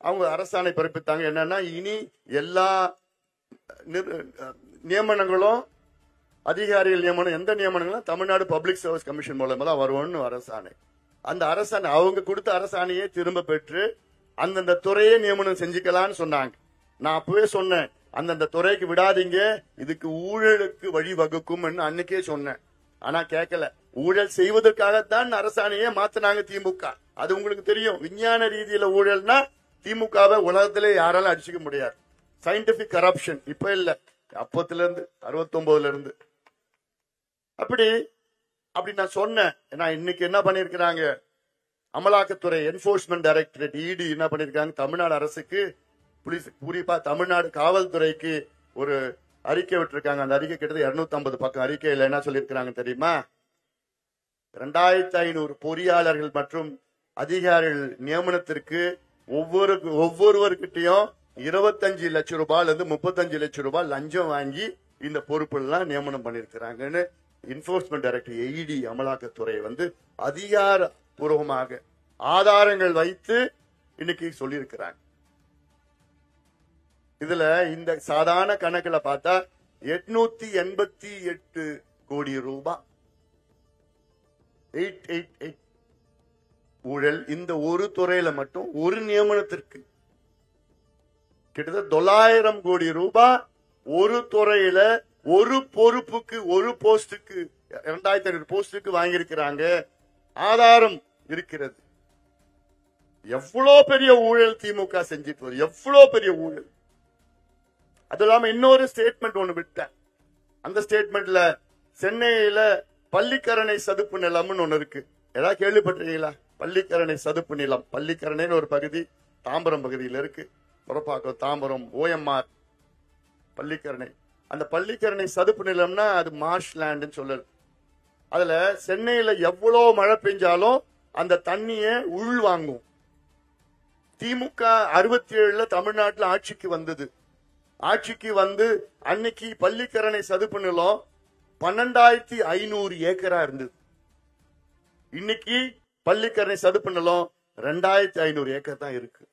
அவங்க அரசாணை பிறப்பித்தாங்க. என்னன்னா, இனி எல்லா நியமனங்களும், அதிகாரிகள் நியமனம், எந்த நியமனங்களும் தமிழ்நாடு பப்ளிக் சர்வீஸ் கமிஷன் மூலமா தான் வரும்னு அரசாணை. அந்த அரசாணை, அவங்க கொடுத்த அரசாணையை திரும்ப பெற்று அந்தந்த துறையை நியமனம் செஞ்சுக்கலான்னு சொன்னாங்க. நான் அப்பவே சொன்னேன், அந்தந்த துறைக்கு விடாதீங்க, இதுக்கு ஊழலுக்கு வழி வகுக்கும் அன்னைக்கே சொன்னேன். ஆனா கேட்கல. ஊழல் செய்வதற்காகத்தான் அரசாணையே மாத்தினாங்க திமுக. அது உங்களுக்கு தெரியும். விஞ்ஞான ரீதியில ஊழல்னா திமுகவை உலகத்திலே யாராலும் அடிச்சுக்க முடியாது. சயின்டிபிக் கரப்ஷன் இப்ப இல்ல, அப்பத்துல இருந்து 69ல இருந்து. அப்படி நான் சொன்னேன். நான் இன்னைக்கு என்ன பண்ணிருக்கிறாங்க, அமலாக்கத்துறை, என்போர்ஸ்மெண்ட் டைரக்டரேட், இடி என்ன பண்ணிருக்காங்க, தமிழ்நாடு அரசுக்கு, குறிப்பா தமிழ்நாடு காவல்துறைக்கு ஒரு அறிக்கை விட்டுருக்காங்க. அந்த அறிக்கை கிட்டத்தட்ட 250 பக்கம் அறிக்கையில் என்ன சொல்லியிருக்கிறாங்க தெரியுமா? 2500 பொறியாளர்கள் மற்றும் அதிகாரிகள் நியமனத்திற்கு ஒவ்வொருவர்கிட்டையும் 25 லட்சம் ரூபாயில இருந்து 35 லட்சம் ரூபாய் லஞ்சம் வாங்கி இந்த பொறுப்புலாம் நியமனம் பண்ணிருக்கிறாங்கன்னு என்போர்ஸ்மெண்ட் டைரக்டர் இடி அமலாக்கத்துறை அதிகாரப்பூர்வமாக ஆதாரங்கள் வைத்து இன்னைக்கு சொல்லியிருக்கிறாங்க. இதுல இந்த சாதாரண கணக்குல பார்த்தா 888 கோடி ரூபாய் 888 ஊழல். இந்த ஒரு துறையில மட்டும் ஒரு நியமனத்திற்கு கிட்டத்தட்ட 900 கோடி ரூபாய் ஒரு துறையில ஒரு பொறுப்புக்கு, ஒரு போஸ்டுக்கு, 2500 போஸ்டுக்கு வாங்கியிருக்கிறாங்க. ஆதாரம் இருக்கிறது. எவ்வளவு பெரிய ஊழல் திமுக செஞ்சிட்டு வருது, எவ்வளவு பெரிய ஊழல். அது இல்லாம இன்னொரு ஸ்டேட்மெண்ட் ஒண்ணு விட்டேன். அந்த ஸ்டேட்மெண்ட்ல சென்னையில பள்ளிக்கரணை சதுப்பு நிலம்னு ஒண்ணு இருக்கு. ஏதாவது கேள்விப்பட்டிருக்கீங்களா? பள்ளிக்கரணை சதுப்பு நிலம், பள்ளிக்கரணைன்னு ஒரு பகுதி தாம்பரம் பகுதியில் இருக்கு. புறப்பாக்கம், தாம்பரம், OMR, பள்ளிக்கரணை. அந்த பள்ளிக்கரணை சதுப்பு நிலம்னா அது மார்ஷ் லேண்ட் சொல்லுது. அதுல சென்னையில எவ்வளவு மழை பெஞ்சாலும் அந்த தண்ணிய உள் வாங்கும். திமுக 67ல தமிழ்நாட்டில் ஆட்சிக்கு வந்தது. ஆட்சிக்கு அன்னைக்கு பள்ளிக்கரணை சதுப்பு நிலம் 12,500 ஏக்கரா இருந்தது. இன்னைக்கு பள்ளிக்கரணை சதுப்பு நிலம் 2,500 ஏக்கர் தான் இருக்கு.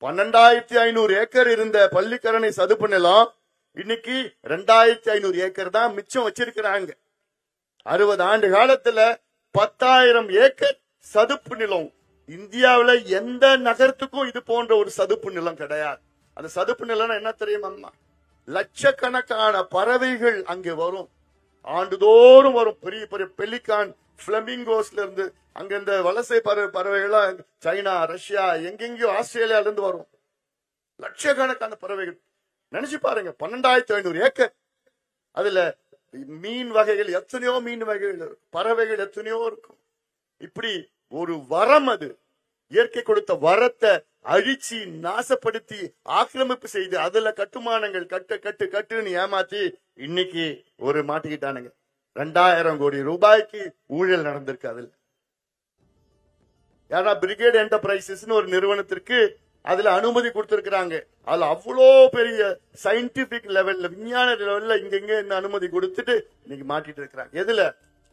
12,500 ஏக்கர் இருந்த பள்ளிக்கரணை சதுப்பு நிலம் இன்னைக்கு 2,500 ஏக்கர் தான் மிச்சம் வச்சிருக்கிறாங்க. 60 ஆண்டு காலத்துல 10,000 ஏக்கர் சதுப்பு நிலம். இந்தியாவில எந்த நகரத்துக்கும் இது போன்ற ஒரு சதுப்பு நிலம் கிடையாது. அந்த சதுப்பு நிலம் என்ன தெரியுமா? லட்சக்கணக்கான பறவைகள் அங்கே வரும், ஆண்டுதோறும் வரும். பெரிய பெரிய பெலிகான், பிளமிங்கோஸ்ல இருந்து அங்க இந்த வலசை பறவைகளா சைனா, ரஷ்யா, எங்கெங்கயோ ஆஸ்திரேலியால இருந்து வரும். லட்சக்கணக்கான பறவைகள். நினைச்சு பாருங்க, 12,500 ஏக்கர். அதுல மீன் வகைகள் எத்தனையோ, மீன் வகைகள், பறவைகள் எத்தனையோ இருக்கும். இப்படி ஒரு வரம், அது இயற்கை கொடுத்த வரத்தை அழிச்சு நாசப்படுத்தி ஆக்கிரமிப்பு செய்து அதுல கட்டுமானங்கள் கட்டுன்னு ஏமாத்தி இன்னைக்கு ஒரு மாட்டிக்கிட்டானுங்க. 2,000 கோடி ரூபாய்க்கு ஊழல் நடந்திருக்கு. அதுல யாரா பிரிகேட் என்டர்பிரைசஸ் ஒரு நிறுவனத்திற்கு அதுல அனுமதி கொடுத்திருக்கிறாங்க. அதுல அவ்வளோ பெரிய சயின்டிபிக் லெவல்ல, விஞ்ஞான லெவல்ல இங்க இந்த அனுமதி கொடுத்துட்டு இன்னைக்கு மாட்டிட்டு இருக்கிறாங்க. எதுல?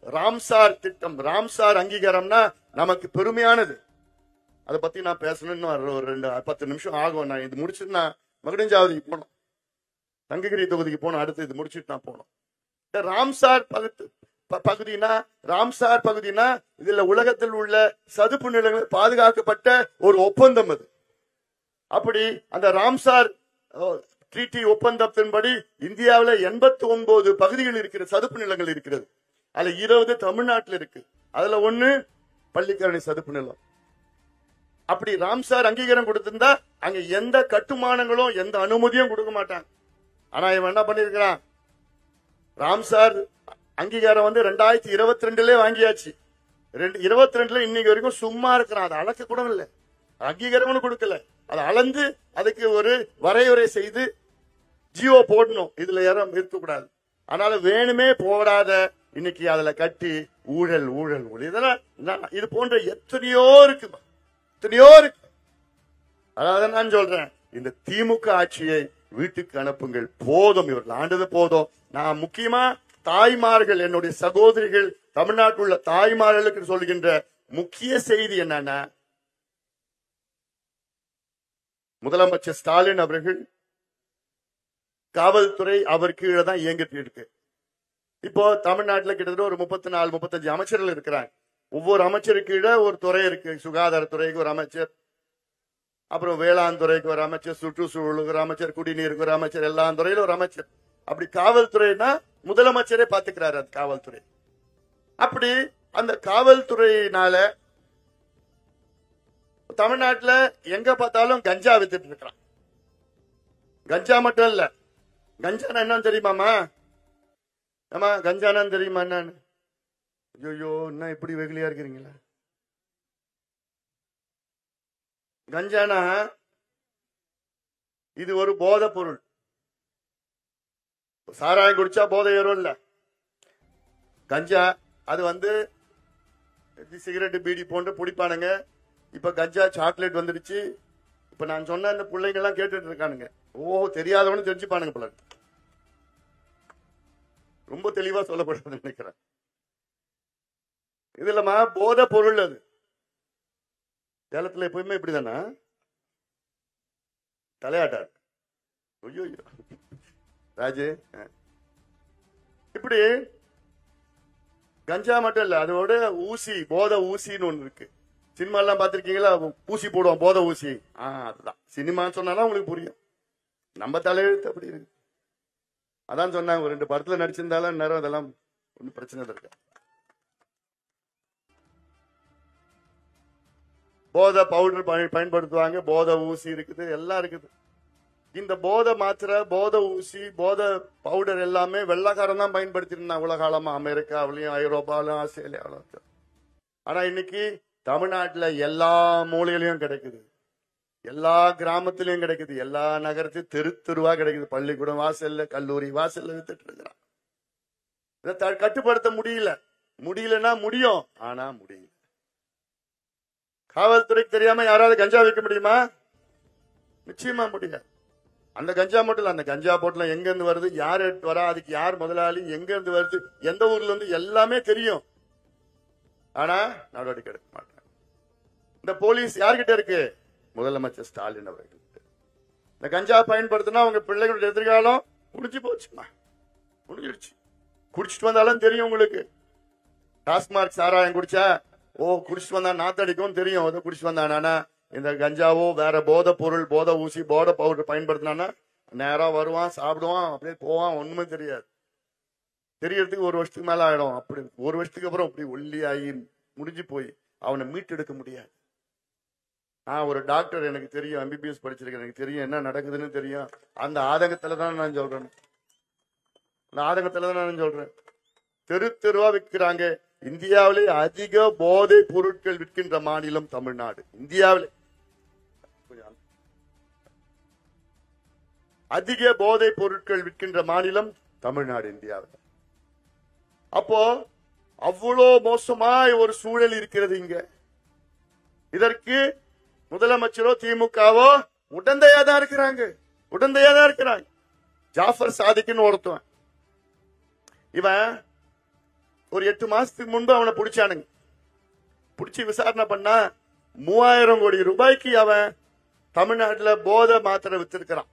ராம்சார் திட்டம். ராம்சார் அங்கீகாரம்னா நமக்கு பெருமையானது. அதை பத்தி நான் பேசணும்னு ஒரு 10 நிமிஷம் ஆகும். நான் இது முடிச்சுட்டு நான் மகுடஞ்சாவதிக்கு போனோம், தங்ககிரி தொகுதிக்கு போனோம். அடுத்து இது முடிச்சுட்டு நான் போனோம். ராம்சார் பகுதினா இதுல உலகத்தில் உள்ள சதுப்பு நிலங்கள் பாதுகாக்கப்பட்ட ஒரு ஒப்பந்தம் அது. அப்படி அந்த ராம்சார் ட்ரீட்டி ஒப்பந்தத்தின்படி இந்தியாவில 89 பகுதிகள் இருக்கிற சதுப்பு நிலங்கள் இருக்கிறது. அதுல 20 தமிழ்நாட்டில் இருக்கு. அதுல ஒண்ணு பள்ளிக்கரணை சதுப்பு நிலம். அப்படி ராம்சார் அங்கீகாரம் கொடுத்திருந்தா அங்க எந்த கட்டுமானங்களும் எந்த அனுமதியும் கொடுக்க மாட்டாங்க. ஆனா இவன் என்ன பண்ணிருக்கிறான், ராம்சார் அங்கீகாரம் 2022 வாங்கியாச்சு. 22 இன்னைக்கு வரைக்கும் சும்மா இருக்கிறான். அதை அளக்க கூட இல்லை, அங்கீகாரம் கொடுக்கல. அதை அளந்து அதுக்கு ஒரு வரையறை செய்து ஜியோ போடணும், இதுல யாரும் இருக்கக்கூடாது. அதனால வேணுமே போடாத இன்னைக்கு அதுல கட்டி ஊழல் ஊழல் ஊழல் இதெல்லாம் இது போன்ற எத்தனையோ இருக்கு, எத்தனையோ இருக்கு. அதாவது நான் சொல்றேன், இந்த திமுக ஆட்சியை வீட்டுக்கு அனுப்புங்கள், போதும், இவர்கள் ஆண்டது போதும். நான் முக்கியமா தாய்மார்கள், என்னுடைய சகோதரிகள், தமிழ்நாட்டில் உள்ள தாய்மார்களுக்கு சொல்கின்ற முக்கிய செய்தி என்னன்னா, முதலமைச்சர் ஸ்டாலின் அவர்கள் காவல்துறை அவர் கீழே தான் இயங்கிட்டு இருக்கு. இப்போ தமிழ்நாட்டில் கிட்டத்தட்ட ஒரு 34-35 அமைச்சர்கள் இருக்கிறாங்க. ஒவ்வொரு அமைச்சருக்கு கீழே ஒரு துறை இருக்கு. சுகாதாரத்துறைக்கு ஒரு அமைச்சர், அப்புறம் வேளாண் துறைக்கு ஒரு அமைச்சர், சுற்றுச்சூழலுக்கு ஒரு அமைச்சர், குடிநீருக்கு ஒரு அமைச்சர், எல்லா துறையிலும் ஒரு அமைச்சர். அப்படி காவல்துறைனா முதலமைச்சரே பாத்துக்கிறாரு அந்த காவல்துறை. அப்படி அந்த காவல்துறையினால தமிழ்நாட்டில் எங்க பார்த்தாலும் கஞ்சா வித்துட்டு இருக்கிறான். கஞ்சா மட்டும் இல்ல, கஞ்சானா என்னன்னு தெரியுமாமா? ஆமா, கஞ்சானா தெரியுமா என்னன்னு? ஐயோ, என்ன இப்படி வெகுளியா இருக்கிறீங்களா? கஞ்சானா இது ஒரு போதை பொருள். சாராயம் குடிச்சா போதை ஏறும் இல்ல, கஞ்சா அது சிகரெட் பீடி போன்று பிடிப்பானுங்க. இப்ப கஞ்சா சாக்லேட் வந்துடுச்சு. இப்ப நான் சொன்ன அந்த பிள்ளைங்க எல்லாம் கேட்டுட்டு இருக்கானுங்க. தெரியாதவனு தெரிஞ்சுப்பானுங்க போல. ரொம்ப தெளிவா சொல்லப்படுறது நினைக்கிறேன். இது இல்லமா போதை பொருள். அது சேலத்துல எப்பவுமே இப்படிதானா தலையாட்டா? ஐயோ ராஜு, இப்படி கஞ்சா மட்டும் இல்ல, அதோட ஊசி, போதை ஊசின்னு ஒண்ணு இருக்கு. சினிமா எல்லாம் பாத்திருக்கீங்களா? ஊசி போடுவோம், போதை ஊசி. அதுதான் சினிமான்னு சொன்னாலும் உங்களுக்கு புரியும். நம்ம தலையெழுத்து அப்படி இருக்கு. அதான் சொன்னாங்க, ஒரு 2 படத்துல நடிச்சிருந்தாலும் நேரம் அதெல்லாம் ஒன்னும் பிரச்சனை இருக்கு. போதை பவுடர் பயன்படுத்துவாங்க, போதை ஊசி இருக்குது, எல்லாம் இருக்குது. இந்த போதை மாத்திரை, போதை ஊசி, போதை பவுடர் எல்லாமே வெள்ளக்காரன் தான் பயன்படுத்தி இருந்தான் உலக காலமா. அமெரிக்காவிலையும், ஐரோப்பாவிலும், ஆஸ்திரேலியாவிலும். ஆனா இன்னைக்கு தமிழ்நாட்டில் எல்லா மூலையிலையும் கிடைக்குது, எல்லா கிராமத்திலையும் கிடைக்குது, எல்லா நகரத்தையும் தெரு தெருவா கிடைக்குது. பள்ளிக்கூடம் வாசல்ல, கல்லூரி வாசல்ல வித்துட்டு இருக்கிறான். இதை கட்டுப்படுத்த முடியலன்னா முடியும், ஆனா முடியல. காவல்துறைக்கு தெரியாம யாராவது கஞ்சா வைக்க முடியுமா? நிச்சயமா முடியாது. அந்த கஞ்சா மட்டும் இல்ல, அந்த கஞ்சா போட்டுல எங்க இருந்து வருது, யார் எடுத்து வரா, அதுக்கு யார் முதலாளி, எங்க இருந்து வருது, எந்த ஊர்ல இருந்து, எல்லாமே தெரியும். ஆனா நடவடிக்கை எடுக்க மாட்டாங்க. இந்த போலீஸ் யார்கிட்ட இருக்கு? முதலமைச்சர் ஸ்டாலின் அவர்கள். இந்த கஞ்சா பயன்படுத்தினா அவங்க பிள்ளைகளுடைய எதிர்காலம் முடிஞ்சு போச்சுமா, முடிஞ்சிருச்சு. குடிச்சிட்டு வந்தாலும் தெரியும் உங்களுக்கு. டாஸ்மார்க் சாராயம் குடிச்சா குடிச்சிட்டு வந்தா நாத்தடிக்கும் தெரியும், அதை குடிச்சிட்டு வந்தானா. இந்த கஞ்சாவோ வேற போதை பொருள், போதை ஊசி, போதை பவுடர் பயன்படுத்தினானா நேரா வருவான், சாப்பிடுவான், அப்படியே போவான், ஒண்ணுமே தெரியாது. தெரியறதுக்கு 1 வருஷத்துக்கு மேல ஆயிடும். அப்படி 1 வருஷத்துக்கு அப்புறம் அப்படி ஒல்லி ஆகி முடிஞ்சு போய் அவனை மீட்டெடுக்க முடியாது. ஒரு டாக்டர், எனக்கு தெரியும், MBBS படிச்சிருக்கேன், எனக்கு தெரியும் என்ன நடக்குதுன்னு தெரியும். அந்த ஆதங்கத்துலதான் நான் சொல்றேன், தெரு தெருவா விற்கிறாங்க. இந்தியாவிலே அதிக போதை பொருட்கள் விற்கின்ற மாநிலம் தமிழ்நாடு. இந்தியாவிலே அதிக போதை பொருட்கள் விற்கின்ற மாநிலம் தமிழ்நாடு, இந்தியாவில். அப்போ அவ்வளோ மோசமாய் ஒரு சூழல் இருக்கிறது இங்க. இதற்கு முதலமைச்சரோ திமுகவோ உடந்தையா தான் இருக்கிறாங்க. ஜாஃபர் சாதிக்குன்னு ஒருத்தவன், இவன் ஒரு 8 மாசத்துக்கு முன்பு அவனை பிடிச்சானுங்க. பிடிச்சி விசாரணை பண்ணா 3000 கோடி ரூபாய்க்கு அவன் தமிழ்நாட்டில் போதை மாத்திரை வித்திருக்கிறான்.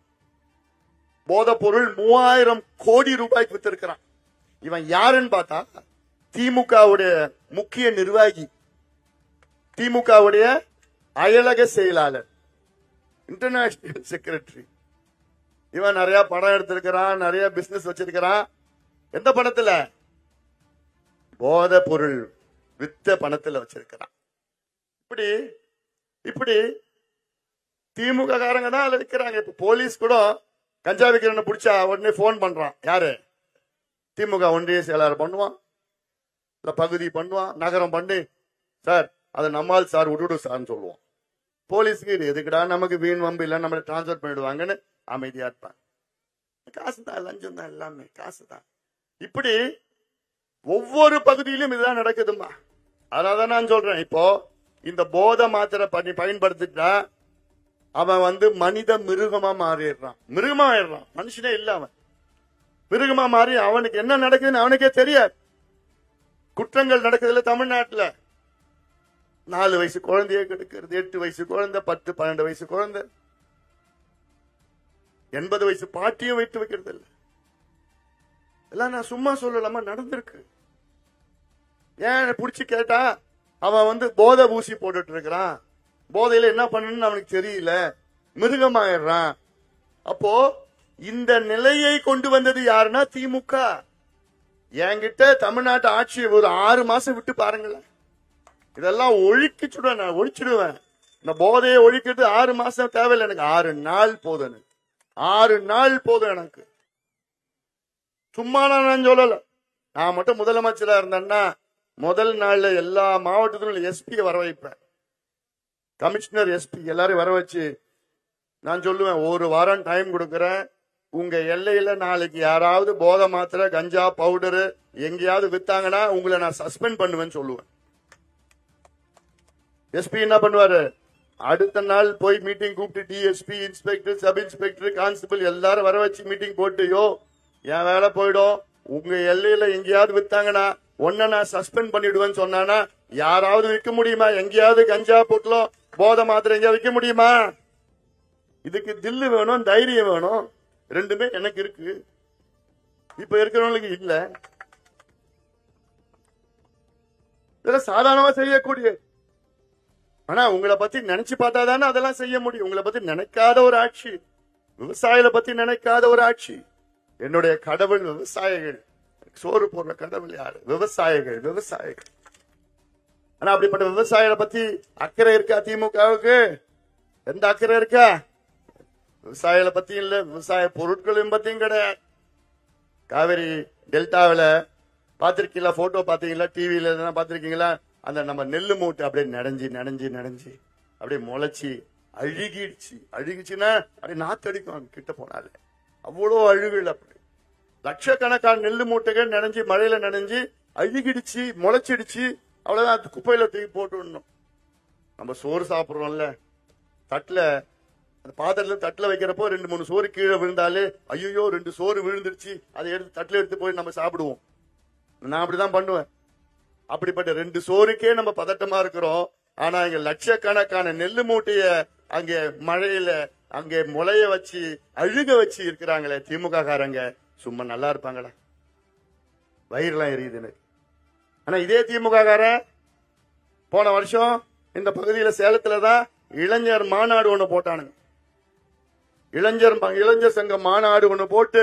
போதை பொருள் 3000 கோடி ரூபாய்க்கு வித்திருக்கிறான். இவன் யாருன்னு பார்த்தா திமுகவுடைய முக்கிய நிர்வாகி, திமுகவுடைய அயலக செயலாளர், இன்டர்நேஷனல் செக்ரட்டரி. இவன் நிறைய படம் எடுத்திருக்கிறான், நிறைய பிசினஸ் வச்சிருக்கிறான். எந்த பணத்துல? போதை பொருள் வித்த பணத்துல வச்சிருக்கிறான். இப்படி இப்படி திமுக காரங்க தான் அதுல இருக்கிறாங்க. இப்ப போலீஸ் கூட கஞ்சா விக்கிறவனை பிடிச்சா உடனே போன் பண்றான். யாரு? திமுக ஒன்றிய செயலாளர் பண்ணுவான், இல்ல பகுதி பண்ணுவான், நகரம் பண்ணி சார் அதை நம்மால் சார் விடுடு சார்னு சொல்லுவோம். போலீஸுக்கு இது எதுக்குடா, நமக்கு வீண் வம்பு இல்ல, நம்மளை டிரான்ஸ்பர் பண்ணிடுவாங்கன்னு அமைதியா இருப்பாங்க. காசு தான், லஞ்சம் தான், எல்லாமே காசு தான். இப்படி ஒவ்வொரு பகுதியிலும் இதுதான் நடக்குதுமா. அதனாலதான் நான் சொல்றேன், இப்போ இந்த போதை மாத்திரை பயன்படுத்திட்டா அவன் மனித மிருகமா மாறிடுறான். மிருகமா ஆயிடுறான், மனுஷனே இல்ல. அவன் மிருகமா மாறி அவனுக்கு என்ன நடக்குதுன்னு அவனுக்கே தெரியாது. குற்றங்கள் நடக்குதுல தமிழ்நாட்டுல. 4 வயசு குழந்தைய கெடுக்கிறது, 8 வயசு குழந்தை, 10, 12 வயசு குழந்தை, 80 வயசு பாட்டியும் வைத்து வைக்கிறது இல்ல. எல்லாம் நான் சும்மா சொல்லலாமா, நடந்திருக்கு. ஏன் புடிச்சு கேட்டா அவன் போதை ஊசி போட்டுட்டு இருக்கிறான், போதையில என்ன பண்ணணும்னு அவனுக்கு தெரியல, மிருகமாயிடுறான். அப்போ இந்த நிலையை கொண்டு வந்தது யாருன்னா திமுக. என்கிட்ட தமிழ்நாட்டு ஆட்சி ஒரு 6 மாசம் விட்டு பாருங்களேன், இதெல்லாம் ஒழிக்கிச்சுடுவேன், நான் ஒழிச்சிடுவேன். இந்த போதையை ஒழிக்கிறது 6 மாசம் தேவையில்லை எனக்கு, 6 நாள் போதும். 6 நாள் போதும் எனக்கு. சும்மா நான் சொல்லல. நான் மட்டும் முதலமைச்சரா இருந்தேன்னா முதல் நாள்ல எல்லா மாவட்டத்திலும் எஸ்பியை வர வைப்பேன், கமிஷனர், எஸ்பி எல்லாரும் வர வச்சு நான் சொல்லுவேன், 1 வாரம் டைம் கொடுக்கறேன், உங்க எல்லையில நாளைக்கு யாராவது போதை மாத்திரை, கஞ்சா பவுடரு எங்கேயாவது வித்தாங்கன்னா உங்களை நான் சஸ்பெண்ட் பண்ணுவேன்னு சொல்லுவேன். எஸ்பி என்ன பண்ணுவாரு, அடுத்த நாள் போய் மீட்டிங் கூப்பிட்டு DSP, inspector, sub inspector, constable எல்லாரும் வர வச்சு மீட்டிங் போட்டு, யோ என் வேலை போயிடும், உங்க எல்லையில எங்கேயாவது வித்தாங்கன்னா ஒன்ன நான் சஸ்பெண்ட் பண்ணிடுவேன்னு சொன்னானா யாராவது விற்க முடியுமா? எங்கேயாவது கஞ்சா போட்டலும் போதை மாத்திரை எங்கேயாவது விற்க முடியுமா? இதுக்கு தில்லு வேணும், தைரியம் வேணும். ரெண்டுமே எனக்கு இருக்கு, இப்ப இருக்கிறவங்களுக்கு இல்ல. இதெல்லாம் சாதாரணமா செய்யக்கூடிய. ஆனா உங்களை பத்தி நினைச்சு பார்த்தா தானே அதெல்லாம் செய்ய முடியும். உங்களை பத்தி நினைக்காத ஒரு ஆட்சி, விவசாயிகளை பத்தி நினைக்காத ஒரு ஆட்சி. என்னுடைய கடவுள் விவசாயிகள், சோறு போடுற கடவுள் யாரு? விவசாயிகள். விவசாயிகள். ஆனா அப்படிப்பட்ட விவசாயிகளை பத்தி அக்கறை இருக்கா திமுகவுக்கு? எந்த அக்கறை இருக்கா? விவசாயிகளை பத்தியும் இல்ல, விவசாய பொருட்களையும் பத்தியும் கிடையாது. காவிரி டெல்டாவில பாத்திருக்கீங்களா? போட்டோ பாத்தீங்களா? டிவியில பாத்திருக்கீங்களா? அந்த நம்ம நெல்லு மூட்டை அப்படியே நனைஞ்சு நனைஞ்சு நனைஞ்சு அப்படியே முளைச்சி அழுகிடுச்சு. அழுகிச்சுன்னா அப்படியே நாத்தடிக்கும் கிட்ட போனாலே, அவ்வளோ அழுகுல. அப்படி லட்சக்கணக்கான நெல்லு மூட்டைகள் நனைஞ்சு மழையில நனைஞ்சு அழுகிடுச்சு, முளைச்சிடுச்சு. அவ்வளவுதான், அது குப்பையில தூக்கி போட்டுடணும். நம்ம சோறு சாப்பிடுறோம்ல, தட்டுல அந்த பாத்திரத்துல தட்டுல வைக்கிறப்போ 2-3 சோறு கீழே விழுந்தாலே ஐயோ 2 சோறு விழுந்துருச்சு, அதை எடுத்து தட்டுல எடுத்து போய் நம்ம சாப்பிடுவோம். நான் அப்படிதான் பண்ணுவேன். அப்படிப்பட்ட 2 சோறுக்கே நம்ம பதட்டமா இருக்கிறோம். ஆனா இங்க லட்சக்கணக்கான நெல்லு மூட்டைய அங்கே மழையில அங்கே முளைய வச்சு அழுக வச்சு இருக்கிறாங்களே திமுக காரங்க, சும்மா நல்லா இருப்பாங்களா? வயிறுலாம் எரியுதுன்னு. ஆனா இதே திமுக காரன் போன வருஷம் இந்த பகுதியில சேலத்துலதான் இளைஞர் மாநாடு ஒண்ணு போட்டானுங்க. இளைஞர் சங்க மாநாடு ஒண்ணு போட்டு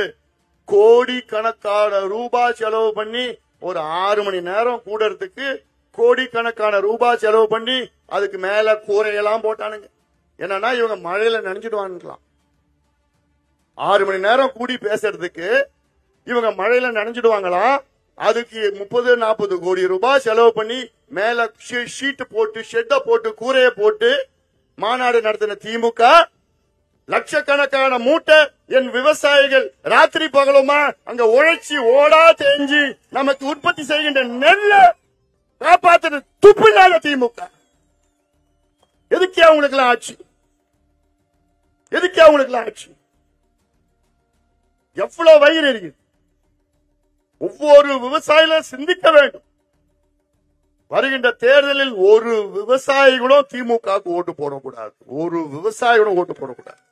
கோடி கணக்கான ரூபாய் செலவு பண்ணி ஒரு 6 மணி நேரம் கூடறதுக்கு கோடிக்கணக்கான ரூபாய் செலவு பண்ணி அதுக்கு மேல கூரையெல்லாம் போட்டானுங்க. என்னன்னா இவங்க மழையில நனைஞ்சிடுவானுங்களாம். 6 மணி நேரம் கூடி பேசுறதுக்கு இவங்க மழையில நனைஞ்சிடுவாங்களாம். அதுக்கு 30-40 கோடி ரூபாய் செலவு பண்ணி மேல ஷீட் போட்டு ஷெட்ட போட்டு கூரைய போட்டு மாநாடு நடத்தின திமுக லட்சக்கணக்கான மூட்டை என் விவசாயிகள் ராத்திரி பகலுமா அங்க உழைச்சி ஓடா தேஞ்சி நமக்கு உற்பத்தி செய்கின்ற நெல்ல காப்பாற்ற துப்பில்லாத திமுக. எதுக்கே அவங்களுக்கு ஆட்சி? எதுக்கே அவங்களுக்கு ஆட்சி? எவ்வளவு வயிறு எரியுது? ஒவ்வொரு விவசாயிகளும் சிந்திக்க வேண்டும். வருகின்ற தேர்தலில் ஒரு விவசாயிகளும் திமுகவுக்கு ஓட்டு போடக்கூடாது. ஒரு விவசாயிகளும் ஓட்டு போடக்கூடாது.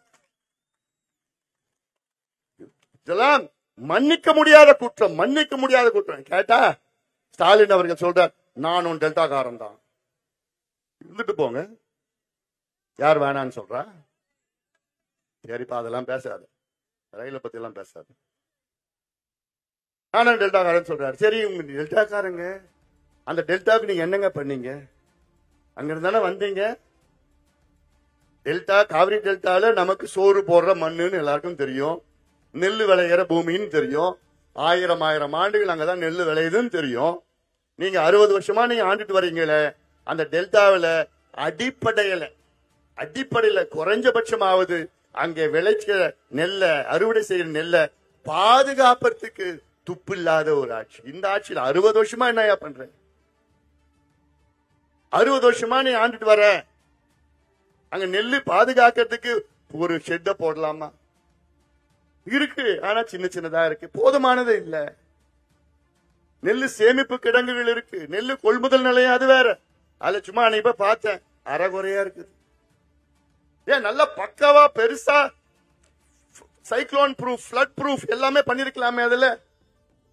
இதெல்லாம் மன்னிக்க முடியாத குற்றம், மன்னிக்க முடியாத குற்றம். கேட்டா ஸ்டாலின் அவர்கள் சொல்றார், நானும் டெல்டாக்காரன் தான். இருந்துட்டு போங்க, யார் வேணான்னு சொல்றா? சரிப்பா, அதெல்லாம் பேசாது, ரயில பத்தி எல்லாம் பேசாது. நானும் டெல்டாக்காரன் சொல்றாரு. சரி, உங்க டெல்டாக்காரங்க, அந்த டெல்டாவுக்கு நீங்க என்னங்க பண்ணீங்க? அங்கிருந்தானே வந்தீங்க. டெல்டா, காவிரி டெல்டால நமக்கு சோறு போடுற மண்ணுன்னு எல்லாருக்கும் தெரியும். நெல்லு விளையிற பூமின்னு தெரியும். ஆயிரம் ஆண்டுகள் அங்கதான் நெல்லு விளையுதுன்னு தெரியும். நீங்க 60 வருஷமா நீங்க ஆண்டுட்டு வரீங்களே, அந்த டெல்டாவில அடிப்படையில குறைஞ்சபட்சமாவது அங்கே விளைச்ச நெல்ல, அறுவடை செய்யற நெல்ல பாதுகாப்பதற்கு துப்பு இல்லாத ஒரு ஆட்சி. இந்த ஆட்சியில் 60 வருஷமா என்னையா பண்ற? 60 வருஷமா நீ ஆண்டுட்டு வர, அங்க நெல்லு பாதுகாக்கிறதுக்கு ஒரு ஷெட்ட போடலாமா? இருக்கு, ஆனா சின்ன சின்னதா இருக்கு, போதுமானது இல்ல. நெல்லு சேமிப்பு கிடங்குகள் இருக்கு, நெல்லு கொள்முதல் நிலையம் அது வேற. அதுல சும்மா அன்னைக்கு பார்த்தேன், அரைகுறையா இருக்குது. ஏன் நல்ல பக்காவா பெருசா சைக்ளோன் ப்ரூஃப், ஃபிளட் ப்ரூஃப் எல்லாமே பண்ணிருக்கலாமே அதுல.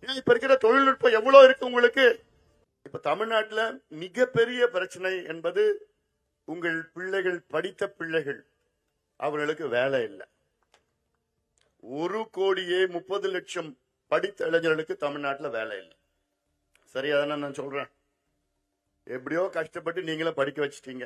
ஏன் இப்ப இருக்கிற தொழில்நுட்பம் எவ்வளவு இருக்கு உங்களுக்கு? இப்ப தமிழ்நாட்டில் மிகப்பெரிய பிரச்சனை என்பது உங்கள் பிள்ளைகள், படித்த பிள்ளைகள், அவர்களுக்கு வேலை இல்லை. 1,30,00,000 படித்த இளைஞர்களுக்கு தமிழ்நாட்டில் வேலை இல்லை. சரி, அதான நான் சொல்றேன். எப்படியோ கஷ்டப்பட்டு நீங்களும் படிக்க வச்சிட்டீங்க.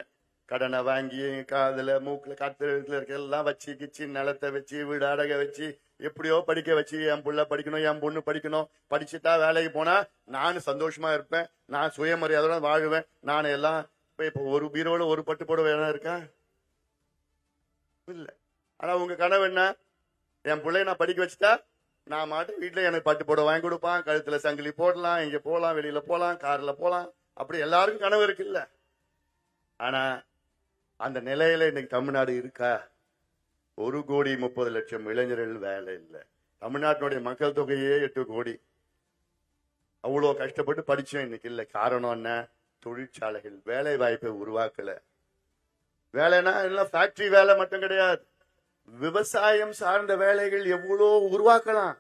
கடனை வாங்கி, காதுல மூக்குல கத்துல இருக்க எல்லாம் வச்சு கிச்சு, நிலத்தை வச்சு, வீடு அடக வச்சு, எப்படியோ படிக்க வச்சு, என் புள்ள படிக்கணும், என் பொண்ணு படிக்கணும், படிச்சுட்டா வேலைக்கு போனா நானும் சந்தோஷமா இருப்பேன், நான் சுயமரியாதையோட வாழுவேன், நான் எல்லாம். இப்ப ஒரு பீரோல ஒரு பட்டு புடவை வேணா இருக்கா? இல்ல. ஆனா உங்க கனவு என்ன? என் பிள்ளைய நான் படிக்க வச்சுட்டா நான் மாட்டு வீட்டுல எனக்கு பட்டு புடவை வாங்கி கொடுப்பான், கழுத்துல சங்கிலி போடலாம், இங்க போலாம், வெளியில போலாம், கார்ல போலாம், அப்படி எல்லாருக்கும் கனவு இருக்குல்ல. ஆனா அந்த நிலையில இன்னைக்கு தமிழ்நாடு இருக்கா? 1,30,00,000 இளைஞர்கள் வேலை இல்லை. தமிழ்நாட்டினுடைய மக்கள் தொகையே 8 கோடி. அவ்வளவு கஷ்டப்பட்டு படிச்சோம், இன்னைக்கு இல்ல. காரணம் என்ன? தொழிற்சாலைகள் வேலை வாய்ப்பை உருவாக்கல. வேலைனா எல்லாம் ஃபேக்டரி வேலை மட்டும் கிடையாது, விவசாயம் சார்ந்த வேலைகள் எவ்வளோ உருவாக்கலாம்.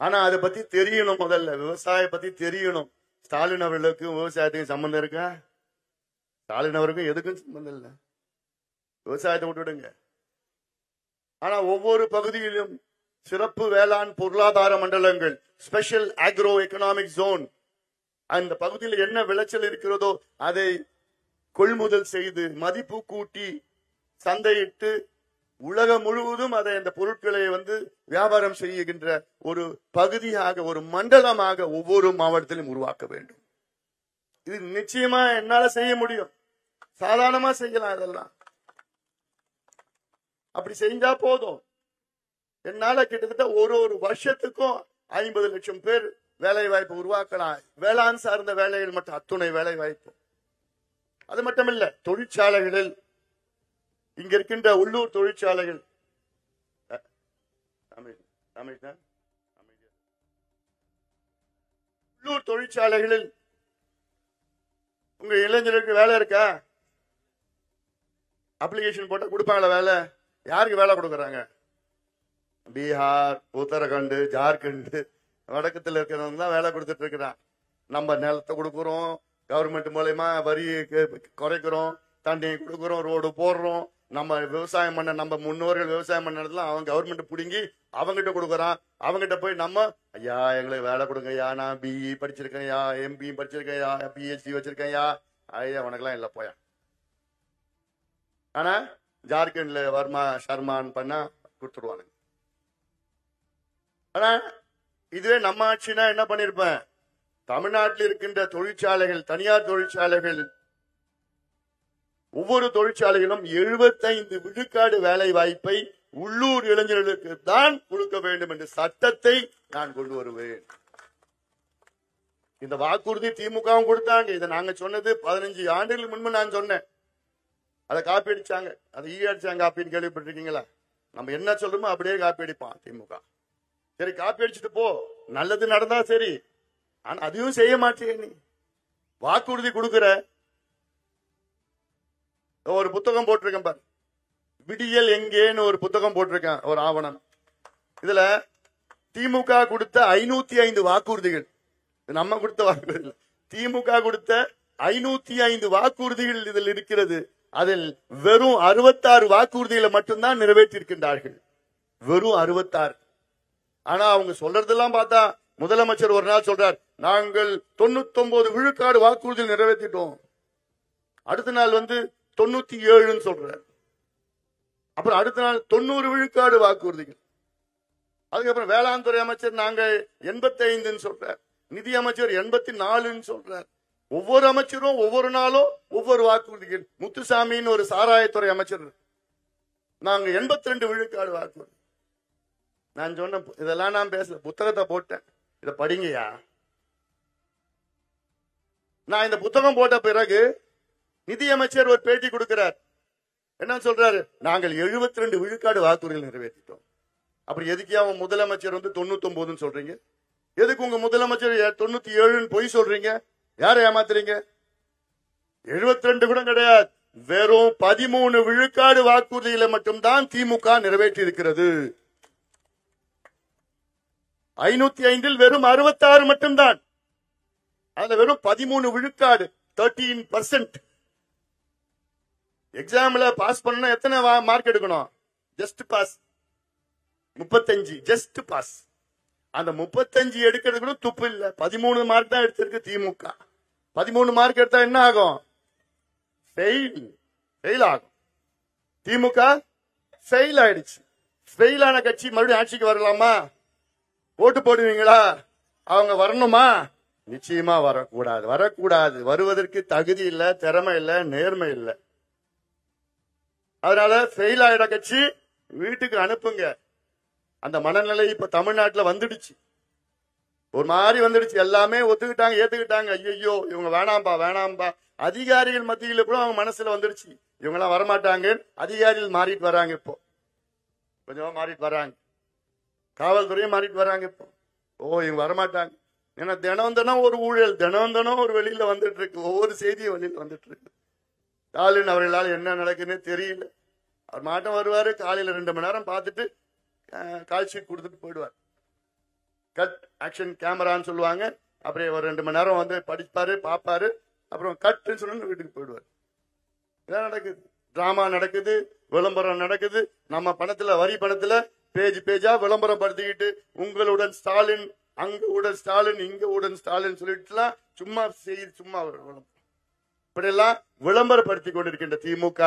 ஆனா அதை பத்தி தெரியணும். முதல்ல விவசாய பத்தி தெரியணும். ஸ்டாலின் அவர்களுக்கும் விவசாயத்துக்கும் சம்பந்தம் இருக்கா? ஸ்டாலின் அவருக்கும் எதுக்கும் சம்பந்தம் இல்லை. விவசாயத்தை விட்டுடுங்க. ஆனா ஒவ்வொரு பகுதியிலும் சிறப்பு வேளாண் பொருளாதார மண்டலங்கள், ஸ்பெஷல் அக்ரோ எக்கனாமிக் ஜோன், அந்த பகுதியில் என்ன விளைச்சல் இருக்கிறதோ அதை கொள்முதல் செய்து மதிப்பு கூட்டி சந்தையிட்டு உலகம் முழுவதும் அதை, அந்த பொருட்களை வியாபாரம் செய்கின்ற ஒரு பகுதியாக, ஒரு மண்டலமாக ஒவ்வொரு மாவட்டத்திலும் உருவாக்க வேண்டும். இது நிச்சயமா என்னால செய்ய முடியும். சாதாரணமா செய்யலாம். இதெல்லாம் அப்படி செஞ்சா போதும். என்னால கிட்டத்தட்ட ஒரு வருஷத்துக்கும் 50 லட்சம் பேர் வேலை வாய்ப்பு உருவாக்கலாம். வேளாண் சார்ந்த வேலைகள் மட்டும் அத்துணை வேலை வாய்ப்பு. அது மட்டுமில்ல, தொழிற்சாலைகளில் இங்க இருக்கின்ற உள்ளூர் தொழிற்சாலைகள், உள்ளூர் தொழிற்சாலைகளில் உங்க இளைஞர்களுக்கு வேலை இருக்கா? அப்ளிகேஷன் போட்டா கொடுப்பாங்களா வேலை? யாருக்கு வேலை கொடுக்கறாங்க? பீகார், உத்தரகண்ட், ஜார்க்கண்ட், வடக்கத்தில் இருக்கிறவங்க தான் வேலை கொடுத்துட்டு இருக்கிறான். நம்ம நிலத்தை கொடுக்கிறோம், கவர்மெண்ட் மூலமா வரி குறைக்கிறோம், தண்ணி கொடுக்கிறோம், ரோடு போடுறோம். நம்ம விவசாயம் பண்ண, நம்ம முன்னோர்கள் விவசாயம் பண்ண இடத்துல அவன் கவர்மெண்ட் புடுங்கி அவங்கிட்ட கொடுக்கறான். அவங்கிட்ட போய் நம்ம, ஐயா எங்களுக்கு வேலை கொடுங்க ஐயா, நான் பிஇ படிச்சிருக்கேன் ஐயா, எம்பி படிச்சிருக்கேன் ஐயா, பிஹெச்டி வச்சிருக்கேன் ஐயா, ஐயா உனக்கெல்லாம் இல்ல போயா. ஆனா ஜார்க்கண்ட்ல வர்மா சர்மான் பண்ணா கொடுத்துருவானுங்க. ஆனா இதுவே நம்ம ஆட்சினா என்ன பண்ணிருப்பேன்? தமிழ்நாட்டில் இருக்கின்ற தொழிற்சாலைகள், தனியார் தொழிற்சாலைகள், ஒவ்வொரு தொழிற்சாலைகளும் 75 விழுக்காடு வேலை வாய்ப்பை உள்ளூர் இளைஞர்களுக்கு தான் கொடுக்க வேண்டும் என்ற சட்டத்தை நான் கொண்டு வருவேன். இந்த வாக்குறுதி திமுகவும் கொடுத்தாங்க. இதை நாங்க சொன்னது 15 ஆண்டுகளுக்கு முன்பு நான் சொன்னேன். அதை காப்பி அடிச்சாங்க, அதை அடிச்சாங்க. காப்பின்னு கேள்விப்பட்டிருக்கீங்களா? நம்ம என்ன சொல்றோமோ அப்படியே காப்பி அடிப்பான் திமுக. சரி, காப்பி அடிச்சுட்டு போ, நல்லது நடந்தா சரி. ஆனா அதையும் செய்ய மாட்டேங்க. நீ வாக்குறுதி கொடுக்கிற. ஒரு புத்தகம் போட்டிருக்கேன் பாரு, விடியல் எங்கேன்னு ஒரு புத்தகம் போட்டிருக்கேன், ஒரு ஆவணம். இதுல திமுக கொடுத்த 505 வாக்குறுதிகள், நம்ம கொடுத்த வாக்குறுதிகள், திமுக கொடுத்த 505 வாக்குறுதிகள் இதில் இருக்கிறது. அதில் வெறும் 66 வாக்குறுதிகளை மட்டும்தான் நிறைவேற்றிருக்கின்றார்கள். வெறும் 66. ஆனா அவங்க சொல்றதெல்லாம் பார்த்தா, முதலமைச்சர் ஒரு நாள் சொல்றார், நாங்கள் 99 விழுக்காடு வாக்குறுதிகள் நிறைவேற்றிட்டோம். அடுத்த நாள் 97 சொல்றாரு. அப்புறம் அடுத்த நாள் 90 விழுக்காடு வாக்குறுதிகள். அதுக்கப்புறம் வேளாண் துறை அமைச்சர் நாங்க 85 சொல்றார், நிதி அமைச்சர் 84 சொல்றார். ஒவ்வொரு அமைச்சரும் ஒவ்வொரு நாளும் ஒவ்வொரு வாக்குறுதிகள். முத்துசாமின்னு ஒரு சாராயத்துறை அமைச்சர், நாங்க 82 விழுக்காடு வாக்குறுதி. நான் சொன்ன இதெல்லாம் நான் பேசல, புத்தகத்தை போட்டேன், இத படிங்கயா. நான் இந்த புத்தகம் போட்ட பிறகு நிதியமைச்சர் ஒரு பேட்டி கொடுக்கிறார். என்ன சொல்றாரு? நாங்கள் 72 விழுக்காடு வாக்குறுதிகள் நிறைவேற்றிட்டோம். அப்படி எதுக்கு அவன் முதலமைச்சர் 99 சொல்றீங்க? எதுக்கு உங்க முதலமைச்சர் 97 பொய் சொல்றீங்க? யாரை ஏமாத்துறீங்க? 72 கூட கிடையாது, வெறும் 13 விழுக்காடு வாக்குறுதிகளை மட்டும்தான் திமுக நிறைவேற்றி இருக்கிறது. 505 வெறும் 66 மட்டும்தான். அதுல வெறும் 13 விழுக்காடு, 13%. எக்ஸாம்ல பாஸ் பண்ணா எத்தனை மார்க் எடுக்கணும்? Just pass 35, just pass. அந்த 35 எடுக்கிறது கூட துப்பு இல்ல. 13 மார்க் தான் எடுத்திருக்கு திமுக. 13 மார்க் எடுத்தா என்ன ஆகும்? ஃபெயில் ஆகும். திமுக ஃபெயில் ஆயிடுச்சு. ஃபெயில் ஆன கட்சி மறுபடியும் ஆட்சிக்கு வரலாமா? ஓட்டு போடுவீங்களா? அவங்க வரணுமா? நிச்சயமா வரக்கூடாது. வருவதற்கு தகுதி இல்ல, திறமை இல்ல, நேர்மை இல்ல. அதனால ஃபெயில் ஆயிட கட்சி வீட்டுக்கு அனுப்புங்க. அந்த மனநிலை இப்ப தமிழ்நாட்டுல வந்துடுச்சு, ஒரு மாதிரி வந்துடுச்சு. எல்லாமே ஒத்துக்கிட்டாங்க, ஏத்துக்கிட்டாங்க. ஐயோ இவங்க வேணாம்பா. அதிகாரிகள் மத்தியில கூட அவங்க மனசுல வந்துடுச்சு, இவங்க எல்லாம் வரமாட்டாங்க. அதிகாரிகள் மாறிட்டு வராங்க, இப்போ கொஞ்சமா மாறிட்டு வராங்க. காவல்துறையும் மாறிட்டு வராங்க இப்போ. இவங்க வரமாட்டாங்க. ஏன்னா தினம் ஒரு ஊழல், தினம் ஒரு வெளியில வந்துட்டு இருக்கு. ஒவ்வொரு செய்தியும் வெளியில வந்துட்டு இருக்கு. ஸ்டாலின் அவர்களால் என்ன நடக்குன்னு தெரியல. அவர் மாட்டம் வருவாரு, காலையில 2 மணி நேரம் பார்த்துட்டு கால் ஷீட் கொடுத்துட்டு போயிடுவார். கட் ஆக்ஷன் கேமரான்னு சொல்லுவாங்க. அப்படியே ஒரு 2 மணி நேரம் படிப்பாரு, பாப்பாரு, அப்புறம் கட்ன்னு சொன்ன வீட்டுக்கு போயிடுவார். இதான் நடக்குது. டிராமா நடக்குது, விளம்பரம் நடக்குது. நம்ம பணத்துல, வரி பணத்துல பேஜா விளம்பரம் படுத்திக்கிட்டு உங்களுடன் ஸ்டாலின், அங்க உடன் ஸ்டாலின், இங்க உடன் ஸ்டாலின் சொல்லிட்டுலாம் சும்மா இப்படியெல்லாம் விளம்பரப்படுத்திக் கொண்டிருக்கின்ற திமுக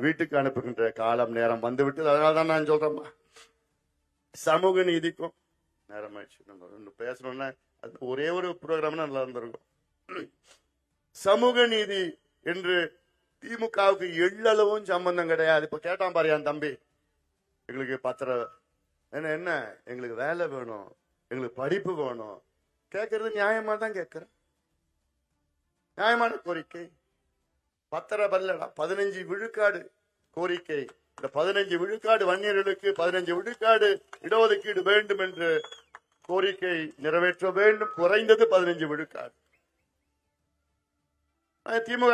வீட்டுக்கு அனுப்புகின்ற காலம் நேரம் வந்துவிட்டது. அதனாலதான் நான் சொல்றேன், சமூக நீதிக்கும் நேரம் ஆயிடுச்சு. நம்ம பேசணும்னா அது ஒரே ஒரு ப்ரோக்ராம் நல்லா இருந்திருக்கும். சமூக நீதி என்று திமுகவுக்கு எள்ளளவும் சம்பந்தம் கிடையாது. இப்ப கேட்டான் பாரு என் தம்பி, எங்களுக்கு என்ன எங்களுக்கு வேலை வேணும், எங்களுக்கு படிப்பு வேணும். கேட்கறது நியாயமா தான் கேட்கிறேன், நியாயமான கோரிக்கை. பல்லடா 15 விழுக்காடு கோரிக்கை. இந்த 15 விழுக்காடு வன்னியர்களுக்கு 15 விழுக்காடு இடஒதுக்கீடு வேண்டும் என்று கோரிக்கை நிறைவேற்ற வேண்டும். குறைந்தது 15 விழுக்காடு. திமுக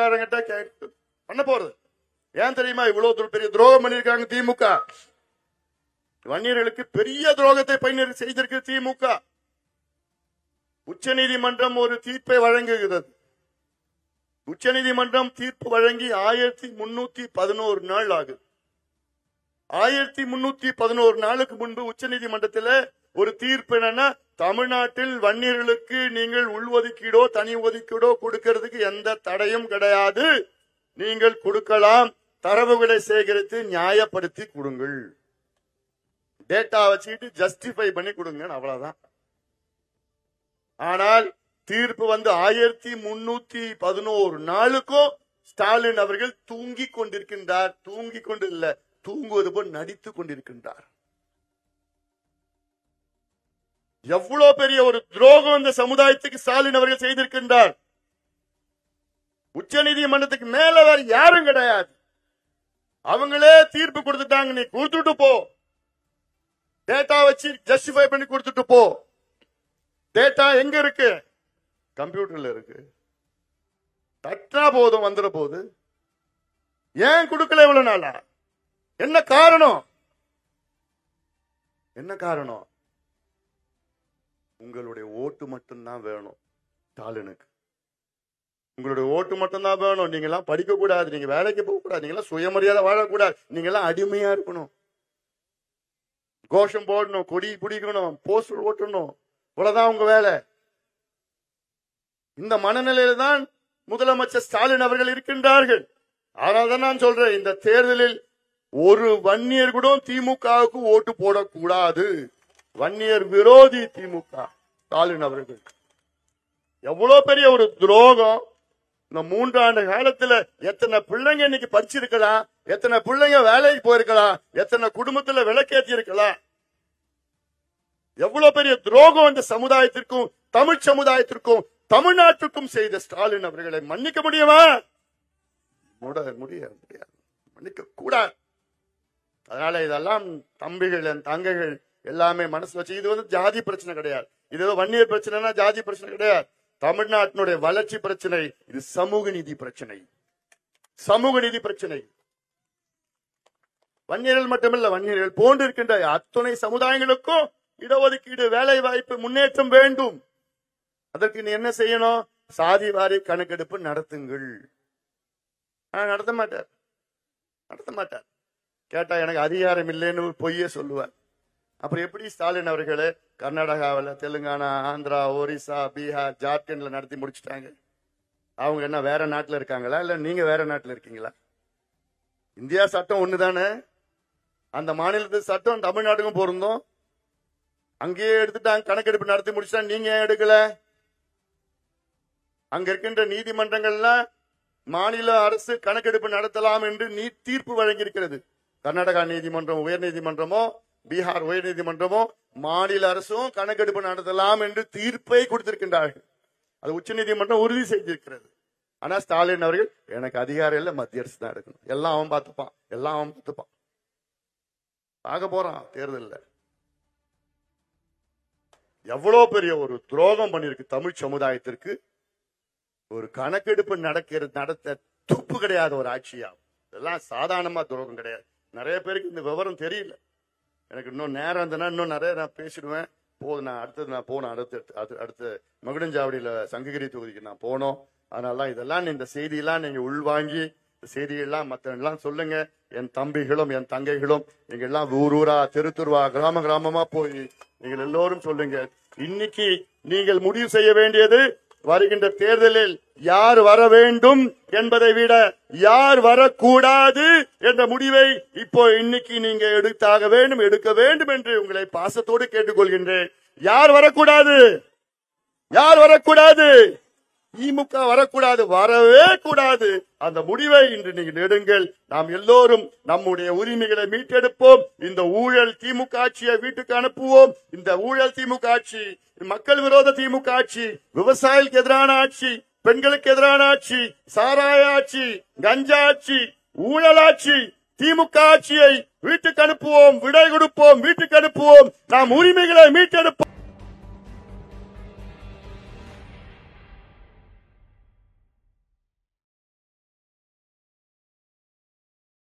பண்ண போறது ஏன் தெரியுமா? இவ்வளவு பெரிய துரோகம் பண்ணிருக்காங்க திமுக. வன்னியர்களுக்கு பெரிய துரோகத்தை செய்திருக்கு திமுக. உச்சநீதிமன்றம் ஒரு தீர்ப்பை வழங்குகிறது. உச்சநீதிமன்றம் தீர்ப்பு வழங்கி 1311 நாள் ஆகுது. 1311 நாளுக்கு முன்பு உச்சநீதிமன்றத்தில் ஒரு தீர்ப்பு என்னன்னா, தமிழ்நாட்டில் வன்னியர்களுக்கு நீங்கள் உள்ஒதுக்கீடோ தனி ஒதுக்கீடோ கொடுக்கிறதுக்கு எந்த தடையும் கிடையாது, நீங்கள் கொடுக்கலாம், தரவுகளை சேகரித்து நியாயப்படுத்தி கொடுங்கள், டேட்டா வச்சுக்கிட்டு ஜஸ்டிஃபை பண்ணி கொடுங்க, அவ்வளவுதான். ஆனால் தீர்ப்பு 1311 நாளுக்கும் ஸ்டாலின் அவர்கள் தூங்கிக் கொண்டிருக்கின்றார். தூங்கிக் கொண்டு இல்ல, தூங்குவது போல் நடித்துக் கொண்டிருக்கின்றார். எவ்வளவு பெரிய ஒரு துரோகம் இந்த சமுதாயத்துக்கு ஸ்டாலின் அவர்கள் செய்திருக்கின்றார். உச்ச நீதிமன்றத்துக்கு மேல வேற யாரும் கிடையாது. அவங்களே தீர்ப்பு கொடுத்துட்டாங்க, நீ கொடுத்துட்டு போ, டேட்டா வச்சு ஜஸ்டிஃபை பண்ணி கொடுத்துட்டு போ. டேட்டா எங்க இருக்கு? கம்ப்யூட்டர்ல இருக்கு. தட்டா போதும், வந்துட போகுது. ஏன் கொடுக்கல இவ்வளவு நாளா? என்ன காரணம்? என்ன காரணம்? உங்களுடைய ஓட்டு மட்டும்தான் வேணும் ஸ்டாலினுக்கு. உங்களுடைய ஓட்டு மட்டும்தான் வேணும். நீங்க எல்லாம் படிக்க கூடாது, நீங்க வேலைக்கு போக கூடாது, நீங்க எல்லாம் சுயமரியாதை வாழக்கூடாது, நீங்க எல்லாம் அடிமையா இருக்கணும், கோஷம் போடணும், கொடி பிடிக்கணும், போஸ்டர் ஓட்டணும், இவ்வளவுதான் உங்க வேலை. இந்த மனநிலையில தான் முதலமைச்சர் ஸ்டாலின் அவர்கள் இருக்கின்றார்கள். அதனால்தான் நான் சொல்றேன், இந்த தேர்தலில் ஒரு வன்னியர் கூட திமுகவுக்கு ஓட்டு போடக்கூடாது. வன்னியர் விரோதி திமுக ஸ்டாலின் அவர்கள். எவ்வளவு பெரிய ஒரு துரோகம்! இந்த 3 ஆண்டு காலத்துல எத்தனை பிள்ளைங்க இன்னைக்கு படிச்சிருக்கலாம், எத்தனை பிள்ளைங்க வேலைக்கு போயிருக்கலாம், எத்தனை குடும்பத்துல விளக்கேற்றி இருக்கலாம். எவ்வளவு பெரிய துரோகம் இந்த சமுதாயத்திற்கும் தமிழ் சமுதாயத்திற்கும் தமிழ்நாட்டுக்கும் செய்த ஸ்டாலின் அவர்களை மன்னிக்க முடியுமா? முடியாது, மன்னிக்க கூடாது. அதனால இதெல்லாம் தம்பிகள் தங்கைகள் எல்லாமே மனசுல வச்சு, இது ஜாதி பிரச்சனை கிடையாது. இது வன்னியர் பிரச்சனைனா ஜாதி பிரச்சனை கிடையாது. தமிழ்நாட்டினுடைய வளர்ச்சி பிரச்சனை. இது சமூக நீதி பிரச்சனை. சமூக நீதி பிரச்சனை. வன்னியர்கள் மட்டுமல்ல, வன்னியர்கள் போன்று இருக்கின்ற அத்துணை சமுதாயங்களுக்கும் இடஒதுக்கீடு, வேலை வாய்ப்பு, முன்னேற்றம் வேண்டும். அதற்கு நீ என்ன செய்யணும்? சாதி வாரி கணக்கெடுப்பு நடத்துங்கள். நடத்த மாட்டார். கேட்டா எனக்கு அதிகாரம் இல்லைன்னு பொய்யே சொல்லுவார். அப்புறம் எப்படி ஸ்டாலின் அவர்களே கர்நாடகாவில், தெலுங்கானா, ஆந்திரா, ஒரிசா, பீகார், ஜார்க்கண்ட்ல நடத்தி முடிச்சுட்டாங்க. அவங்க என்ன வேற நாட்டில் இருக்காங்களா, இல்ல நீங்க வேற நாட்டில் இருக்கீங்களா? இந்தியா சட்டம் ஒண்ணுதானே. அந்த மாநிலத்து சட்டம் தமிழ்நாட்டுக்கும் பொருந்தும். அங்கேயே எடுத்துட்டாங்க, கணக்கெடுப்பு நடத்தி முடிச்சா. நீங்க ஏன் எடுக்கல? அங்க இருக்கின்ற நீதிமன்றங்கள்லாம் மாநில அரசு கணக்கெடுப்பு நடத்தலாம் என்று தீர்ப்பு வழங்கியிருக்கிறது. கர்நாடகா நீதிமன்றம், உயர் நீதிமன்றமோ, பீகார் உயர் நீதிமன்றமோ, மாநில அரசும் கணக்கெடுப்பு நடத்தலாம் என்று தீர்ப்பை கொடுத்திருக்கின்றார்கள். அது உச்ச நீதிமன்றம் உறுதி செய்திருக்கிறது. ஆனா ஸ்டாலின் அவர்கள், எனக்கு அதிகாரம் இல்ல, மத்திய அரசு தான் எடுக்கணும், எல்லாம் அவன் பார்த்துப்பான். பார்க்க போறான் தேர்தல்ல. எவ்வளவு பெரிய ஒரு துரோகம் பண்ணிருக்கு தமிழ் சமுதாயத்திற்கு. ஒரு கணக்கெடுப்பு நடத்த துப்பு கிடையாது ஒரு ஆட்சியாகும். இதெல்லாம் சாதாரணமா துரோகம் கிடையாது. நிறைய பேருக்கு இந்த விவரம் தெரியல. எனக்கு இன்னும் நேரம் இருந்ததுன்னா இன்னும் நிறைய நான் பேசிடுவேன். நான் போனேன் அடுத்த மகுடஞ்சாவடியில சங்ககிரி தொகுதிக்கு நான் போனோம். அதனால இதெல்லாம் இந்த செய்தியெல்லாம் நீங்க உள்வாங்கி செய்தியெல்லாம் மற்றெல்லாம் சொல்லுங்க. என் தம்பிகளும் என் தங்கைகளும் நீங்க எல்லாம் ஊரா தெருவா கிராமமா போய் நீங்கள் எல்லோரும் சொல்லுங்க. இன்னைக்கு நீங்கள் முடிவு செய்ய வேண்டியது, வருகின்ற தேர்தலில் யார் வர வேண்டும் என்பதை விட யார் வரக்கூடாது என்ற முடிவை இப்போ இன்னைக்கு நீங்க எடுக்க வேண்டும் என்று உங்களை பாசத்தோடு கேட்டுக்கொள்கின்றேன். யார் வரக்கூடாது? திமுக வரக்கூடாது, வரவே கூடாது. அந்த முடிவை இன்று நீங்கள் எடுங்கள். நாம் எல்லோரும் நம்முடைய உரிமைகளை மீட்டெடுப்போம். இந்த ஊழல் திமுக ஆட்சியை வீட்டுக்கு அனுப்புவோம். இந்த ஊழல் திமுக ஆட்சி, மக்கள் விரோத திமுக ஆட்சி, விவசாயிகளுக்கு எதிரான ஆட்சி, பெண்களுக்கு எதிரான ஆட்சி, சாராய ஆட்சி, கஞ்சா ஆட்சி, ஊழல் ஆட்சி, திமுக ஆட்சியை வீட்டுக்கு அனுப்புவோம். விடை கொடுப்போம், வீட்டுக்கு அனுப்புவோம். நாம் உரிமைகளை மீட்டெடுப்போம்.